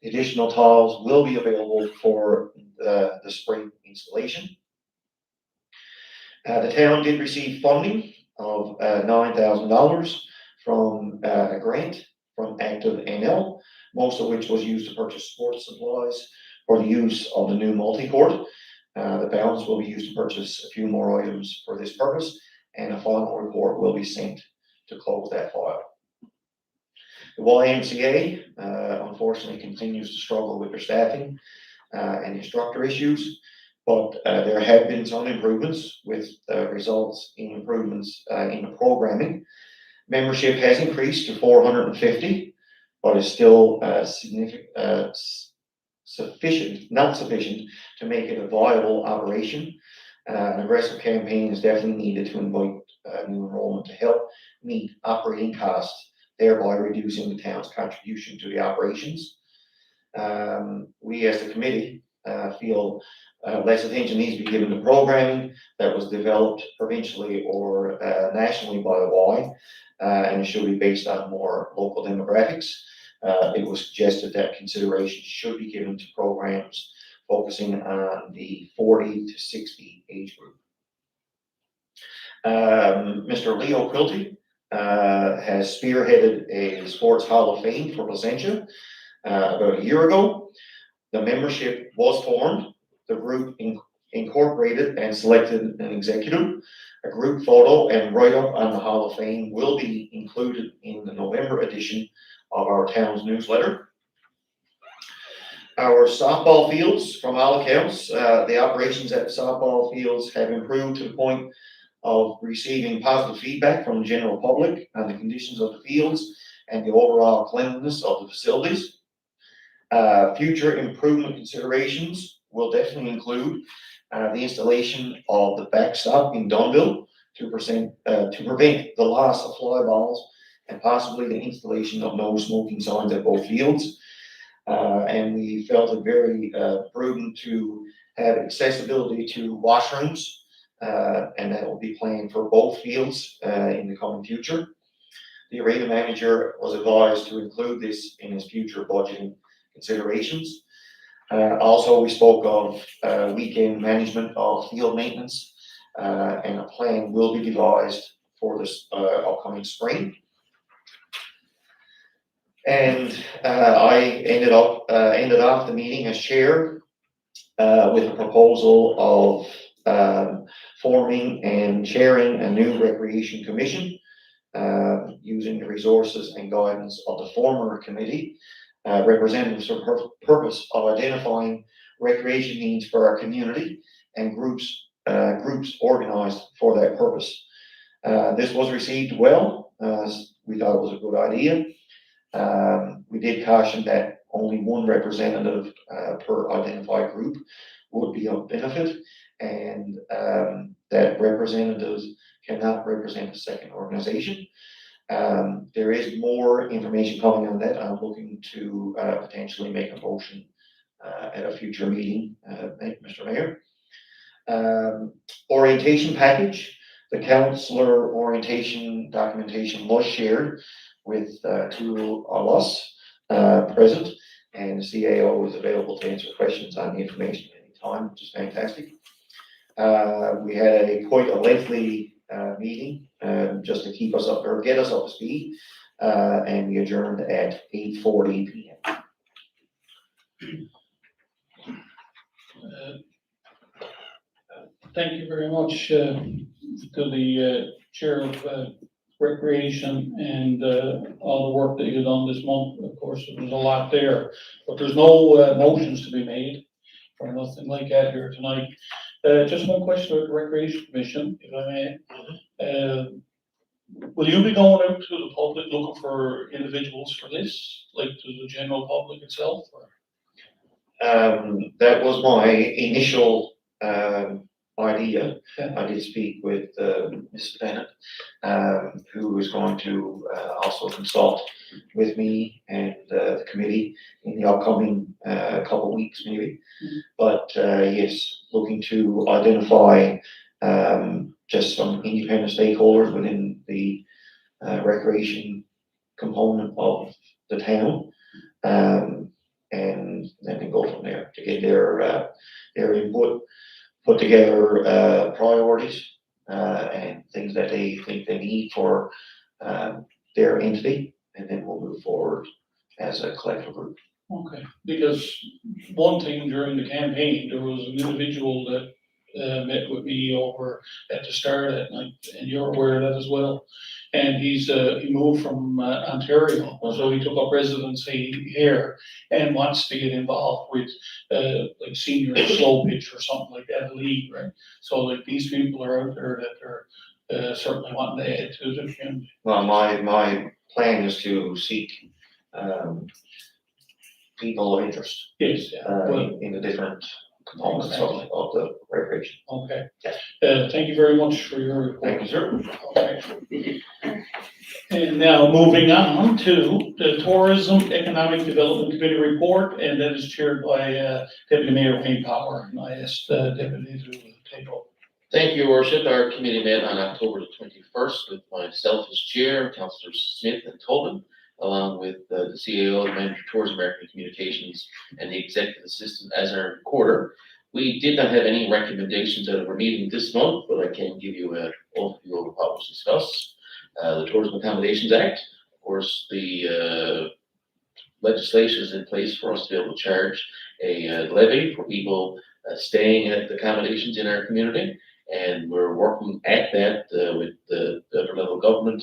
The additional tiles will be available for the spring installation. The town did receive funding of $9,000 from a grant from Active NL, most of which was used to purchase sports supplies for the use of the new multi-court. The balance will be used to purchase a few more items for this purpose, and a final report will be sent to close that file. The YMCA unfortunately continues to struggle with their staffing and instructor issues, but there have been some improvements with results in improvements in the programming. Membership has increased to 450, but is still not sufficient to make it a viable operation. An aggressive campaign is definitely needed to invite new enrollment to help meet operating costs, thereby reducing the town's contribution to the operations. We as the committee feel less attention needs to be given to programming that was developed provincially or nationally by the Y, and it should be based on more local demographics. It was suggested that consideration should be given to programs focusing on the 40 to 60 age group. Mr. Leo Quilty has spearheaded a sports hall of fame for Placentia about a year ago. The membership was formed. The group incorporated and selected an executive. A group photo and write-up on the Hall of Fame will be included in the November edition of our town's newsletter. Our softball fields, from all accounts, the operations at the softball fields have improved to the point of receiving positive feedback from the general public on the conditions of the fields and the overall cleanliness of the facilities. Future improvement considerations will definitely include the installation of the backstop in Dunville to prevent the loss of fly balls, and possibly the installation of no smoking signs at both fields. And we felt it very prudent to have accessibility to washrooms, and that will be planned for both fields in the coming future. The arena manager was advised to include this in his future budgeting considerations. Also, we spoke of weekend management of field maintenance, and a plan will be devised for this upcoming spring. And I ended off the meeting as chair with a proposal of forming and chairing a new recreation commission using the resources and guidance of the former committee. Representatives for the purpose of identifying recreation needs for our community and groups organized for that purpose. This was received well. We thought it was a good idea. We did caution that only one representative per identified group would be of benefit, and that representatives cannot represent a second organization. There is more information coming on that. I'm looking to potentially make a motion at a future meeting, Mr. Mayor. Orientation package. The counselor orientation documentation was shared with two of us present, and the CAO is available to answer questions on the information at any time, which is fantastic. We had quite a lengthy meeting just to keep us up or get us up to speed, and we adjourned at 8:40 p.m. Thank you very much, to the chair of recreation and all the work that you've done this month. Of course, there's a lot there, but there's no motions to be made or nothing like that here tonight. Just one question about the Recreation Commission, if I may. Will you be going out to the public looking for individuals for this, like to the general public itself? Or? That was my initial, idea. Yeah. I did speak with, Mr. Bennett, who is going to, also consult with me and, the committee in the upcoming, couple of weeks maybe. But, yes, looking to identify, just some independent stakeholders within the, recreation component of the town. And then go from there to get their input, put together, priorities, and things that they think they need for, their entity, and then we'll move forward as a collective group. Okay, because one thing during the campaign, there was an individual that met with me over at the start of that night, and you're aware of that as well. And he moved from Ontario, so he took up residency here and wants to get involved with like senior slow pitch or something like that league, right? So like these people are out there that are certainly wanting to add to the community. Well, my plan is to seek, people of interest, Yes, yeah. Well, in the different components of the recreation. okay. Thank you very much for your report. Thank you, sir. Okay. And now moving on to the Tourism Economic Development Committee report, and that is chaired by Deputy Mayor Wayne Power, and I asked Deputy to take over. Thank you, Your Worship. Our committee met on October the 21st with myself as chair, Councillors Smith and Tobin, along with the CAO, the Manager of Tourism, American Communications, and the Executive Assistant as our recorder. We did not have any recommendations out of our meeting this month, but I can give you an overview of what was discussed. The Tourism Accommodations Act, of course, the legislation is in place for us to be able to charge a levy for people staying at the accommodations in our community. And we're working at that with the upper level government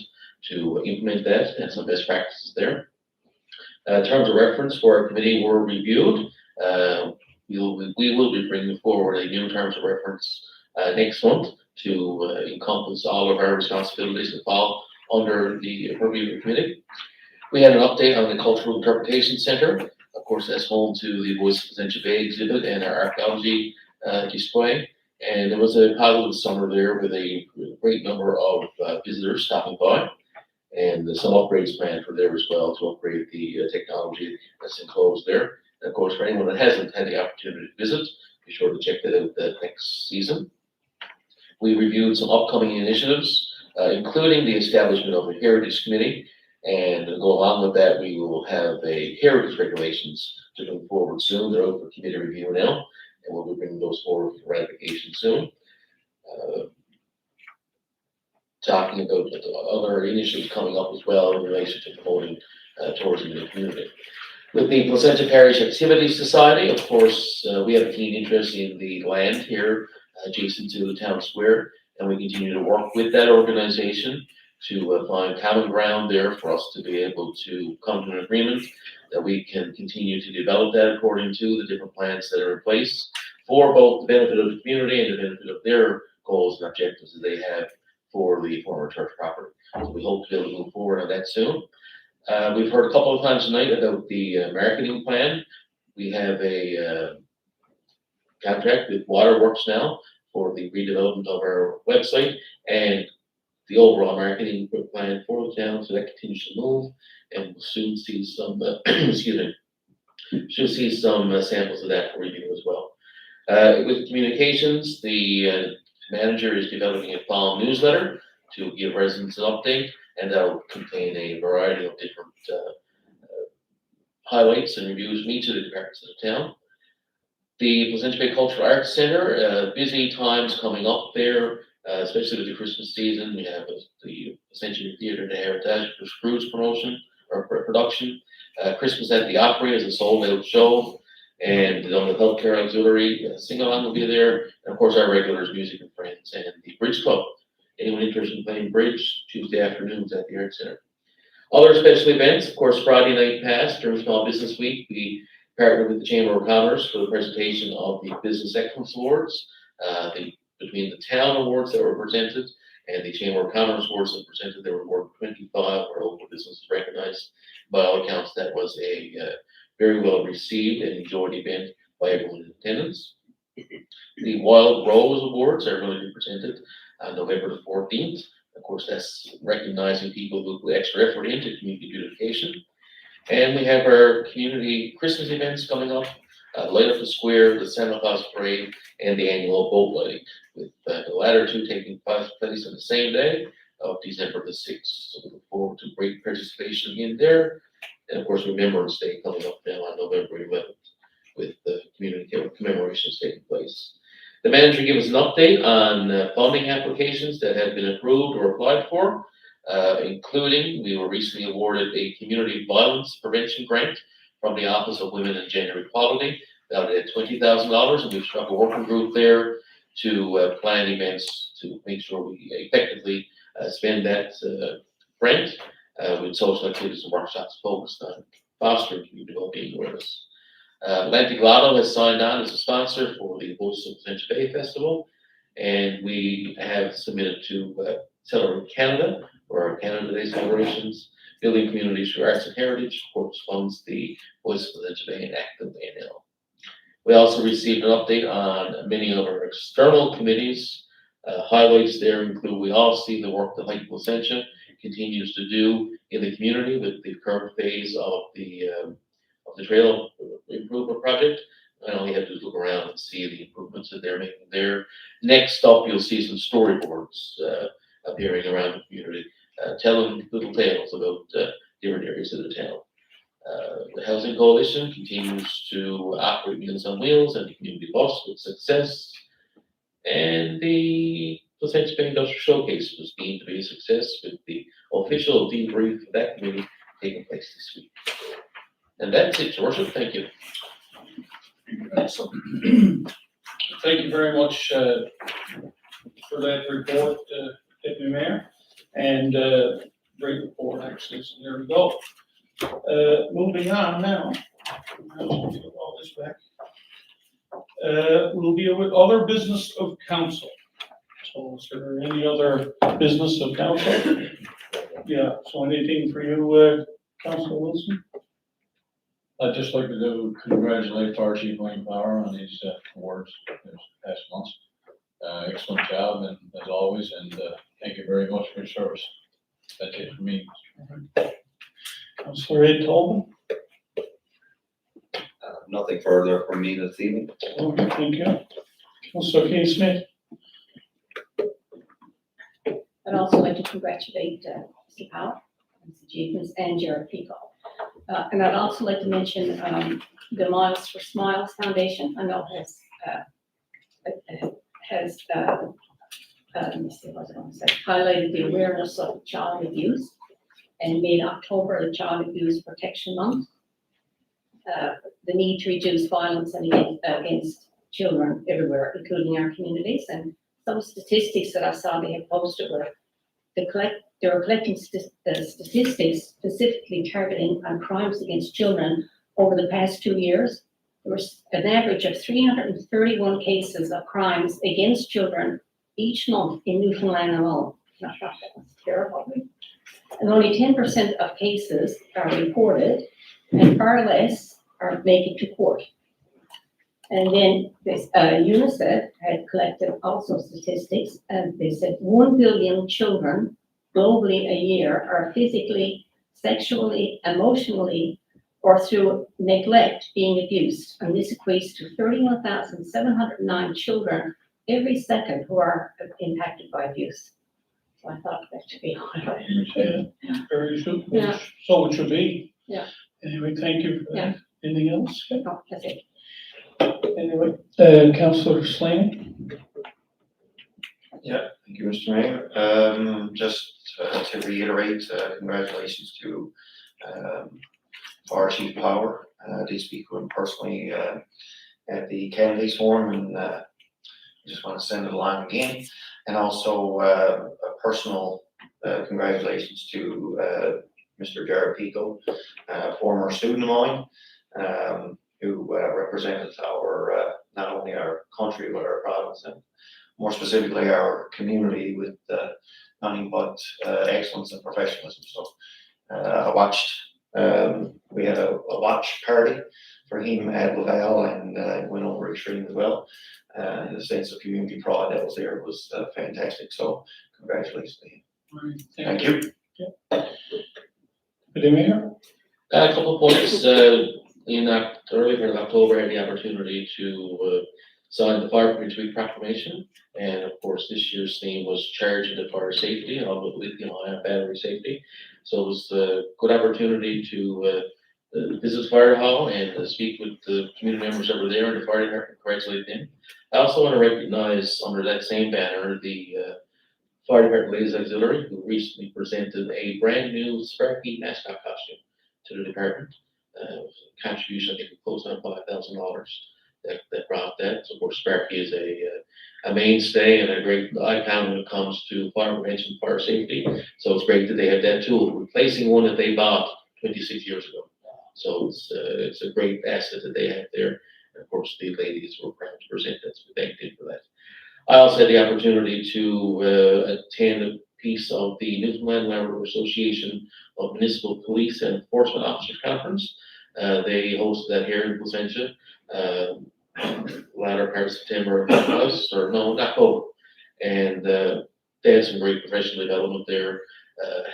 to implement that and some best practices there. Terms of reference for our committee were reviewed. We will be bringing forward a new terms of reference next month to encompass all of our responsibilities that fall under the purview of the committee. We had an update on the Cultural Interpretation Centre. Of course, that's home to the Voice of Placentia Bay exhibit and our archaeology display. And there was a positive summer there with a great number of visitors stopping by. And some upgrades planned for there as well to upgrade the technology that's enclosed there. And of course, for anyone that hasn't had the opportunity to visit, be sure to check that out next season. We reviewed some upcoming initiatives, including the establishment of a Heritage Committee. And to go along with that, we will have a heritage regulations to come forward soon. They're out for committee review now, and we'll be bringing those forward for ratification soon. Talking about other initiatives coming up as well in relation to promoting tourism in the community. With the Placentia Parish Activity Society, of course, we have a keen interest in the land here adjacent to the town square, and we continue to work with that organization to find common ground there for us to be able to come to an agreement that we can continue to develop that according to the different plans that are in place for both the benefit of the community and the benefit of their goals and objectives that they have for the former church property. So we hope to be able to move forward on that soon. We've heard a couple of times tonight about the marketing plan. We have a contract with Waterworks now for the redevelopment of our website and the overall marketing plan for the town, so that continues to move, and we'll soon see some, excuse me, should see some samples of that for review as well. With communications, the manager is developing a fall newsletter to give residents an update, and that will contain a variety of different highlights and reviews from each of the departments of the town. The Placentia Bay Cultural Arts Centre, busy times coming up there, especially with the Christmas season. We have the Placentia Theatre de Heritage for Scrooge promotion or production. Christmas at the Opry is a sold-out show, and the Healthcare Auxiliary sing-along will be there, and of course our regulars, Music and Friends, and the Bridge Club. Anyone interested in playing bridge, Tuesday afternoons at the Art Center. Other special events, of course, Friday night past during Small Business Week, we partnered with the Chamber of Commerce for the presentation of the Business Excellence Awards. Between the town awards that were presented and the Chamber of Commerce awards that were presented, there were more than 25 where local businesses recognized. By all accounts, that was a very well received and enjoyed event by everyone in attendance. The Wild Rose Awards are going to be presented on November the 14th. Of course, that's recognizing people who put extra effort into community beautification. And we have our community Christmas events coming up, Light Up the Square, the Santa Claus Parade, and the annual boat lighting, with the latter two taking place on the same day of December the 6th. So we look forward to great participation in there. And of course, Remembrance Day coming up now on November 11th, with the community commemorations taking place. The manager gave us an update on funding applications that have been approved or applied for, including we were recently awarded a community violence prevention grant from the Office of Women and Gender Equality, valued at $20,000, and we've struck a working group there to plan events to make sure we effectively spend that grant with social activities and workshops focused on fostering community well-being awareness. Atlantic Lotto has signed on as a sponsor for the Voices of Placentia Bay Festival, and we have submitted to Celebrate Canada for our Canada Day celebrations. Building Communities for Arts and Heritage, of course, funds the Voices of Placentia Bay and Active ANL. We also received an update on many of our external committees. Highlights there include we all see the work that Lake Placentia continues to do in the community with the current phase of the trail improvement project. And all you have to do is look around and see the improvements that they're making there. Next up, you'll see some storyboards appearing around the community, telling little tales about different areas of the town. The Housing Coalition continues to operate Meals on Wheels and the community bus with success. And the Placentia Bay Industrial Showcase was deemed to be a success with the official debrief of that committee taking place this week. And that's it, Your Worship. Thank you. Excellent. Thank you very much for that report, Deputy Mayor, and great report, actually. So there we go. Moving on now. I'll get all this back. We'll deal with other business of council. So is there any other business of council? Yeah, so anything for you, Councilor Wilson? I'd just like to congratulate Fire Chief Wayne Power on his awards this past month. Excellent job, and as always, and thank you very much for your service. That's it for me. Councilor Ed Tolman? Nothing further from me this evening. Okay, thank you. Councilor Kane Smith? I'd also like to congratulate Mr. Powell, Mr. Jenkins, and Jared Pico. And I'd also like to mention the Miles for Smiles Foundation. I know has let me see what I was going to say, highlighted the awareness of child abuse and made October the Child Abuse Protection Month. The need to reduce violence against children everywhere, including our communities. And some statistics that I saw they had posted were they were collecting statistics specifically targeting on crimes against children over the past 2 years. There was an average of 331 cases of crimes against children each month in Newfoundland alone. I thought that was terrible. And only 10% of cases are reported, and far less are making to court. And then this UNICEF had collected also statistics, and they said 1 billion children globally a year are physically, sexually, emotionally, or through neglect being abused. And this equates to 31,709 children every second who are impacted by abuse. So I thought that should be highlighted. Very good. Yeah. So it should be. Yeah. Anyway, thank you for Yeah. that. Anything else? Oh, that's it. Anyway, Councilor Slaney? Yeah, thank you, Mr. Mayor. Just to reiterate, congratulations to Fire Chief Power. I did speak with him personally at the Kennedy's Forum, and I just want to send it along again. And also, a personal, congratulations to, Mr. Jared Pico, former student of mine, who, represented our, not only our country, but our province, and more specifically our community with, nothing but, excellence and professionalism. So, I watched, we had a watch party for him at Laval, and it went over extremely well. And the sense of community pride that was there was fantastic. So congratulations to him. Right, Thank you. Deputy Mayor? A couple of points, in that early part of October, I had the opportunity to, sign the Fire Bridge Week proclamation. And of course, this year's theme was Charge into Fire Safety, along with lithium-ion battery safety. So it was a good opportunity to, visit Fire Hall and speak with the community members that were there and the fire department, congratulate them. I also want to recognize under that same banner, the, Fire Department Ladies Auxiliary, who recently presented a brand new Sparky mascot costume to the department. Contribution, I think, of close on $5,000 that brought that. So of course, Sparky is a mainstay and a great icon when it comes to fire prevention, fire safety. So it's great that they have that tool, replacing one that they bought 26 years ago. So it's a great asset that they have there. And of course, the ladies were proud to present that, so we thank them for that. I also had the opportunity to attend a piece of the Newfoundland Labrador Association of Municipal Police and Enforcement Officers Conference. They hosted that here in Placentia, latter part of September, or no, not October. And they had some great professional development there,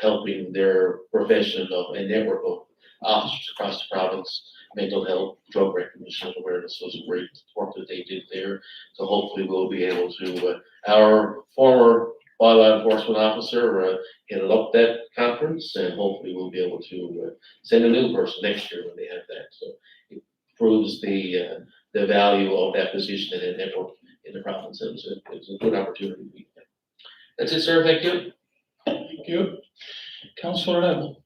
helping their profession and network of officers across the province, mental health, drug recognition, awareness was a great work that they did there. So hopefully we'll be able to, our former wildlife enforcement officer headed up that conference, and hopefully we'll be able to send a new person next year when they have that. So it proves the value of that position and network in the province. It was a good opportunity. That's it, sir. Thank you. Thank you. Councillor Neville?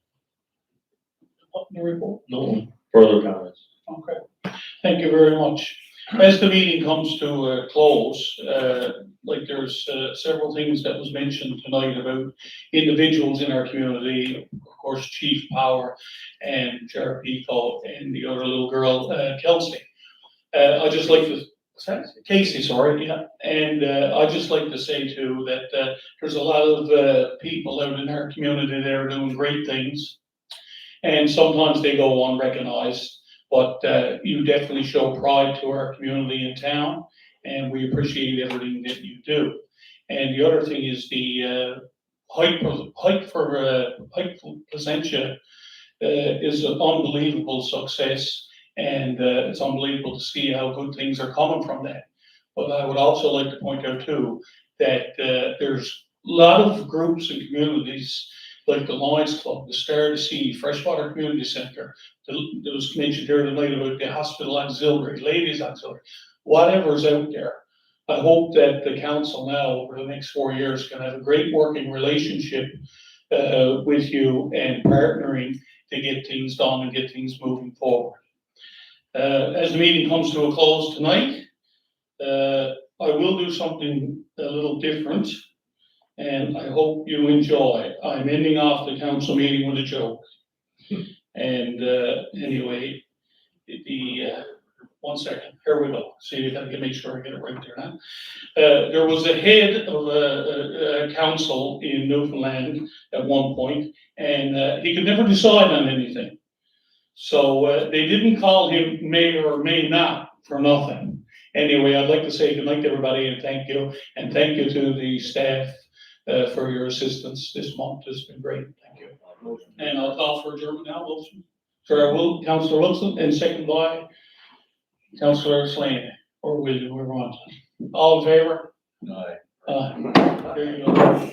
Your report? No further comments. Okay, thank you very much. As the meeting comes to a close, like there's several things that was mentioned tonight about individuals in our community, of course, Chief Power and Jared Pico and the other little girl, Kelsey. I just like to, Casey, sorry, yeah, and I'd just like to say too that there's a lot of people out in our community that are doing great things, and sometimes they go unrecognized. But you definitely show pride to our community in town, and we appreciate everything that you do. And the other thing is the hike for Placentia is an unbelievable success, and it's unbelievable to see how good things are coming from that. But I would also like to point out too that there's a lot of groups and communities like the Lions Club, the Star of the Sea, Freshwater Community Centre, there was mentioned here tonight about the Hospital Auxiliary, Ladies Auxiliary, whatever's out there. I hope that the council now, over the next 4 years, can have a great working relationship with you and partnering to get things done and get things moving forward. As the meeting comes to a close tonight, I will do something a little different, and I hope you enjoy. I'm ending off the council meeting with a joke. And anyway, one second, here we go. See, I gotta make sure I get it right there now. There was a head of a council in Newfoundland at one point, and he could never decide on anything. So they didn't call him mayor or may not for nothing. Anyway, I'd like to say good night to everybody and thank you. And thank you to the staff for your assistance this month. It's been great. Thank you. And I'll call for adjournment now, Wilson. So Councillor Wilson, and second by Councillor Slane, or William, whoever wants. All in favor? Aye. There you go.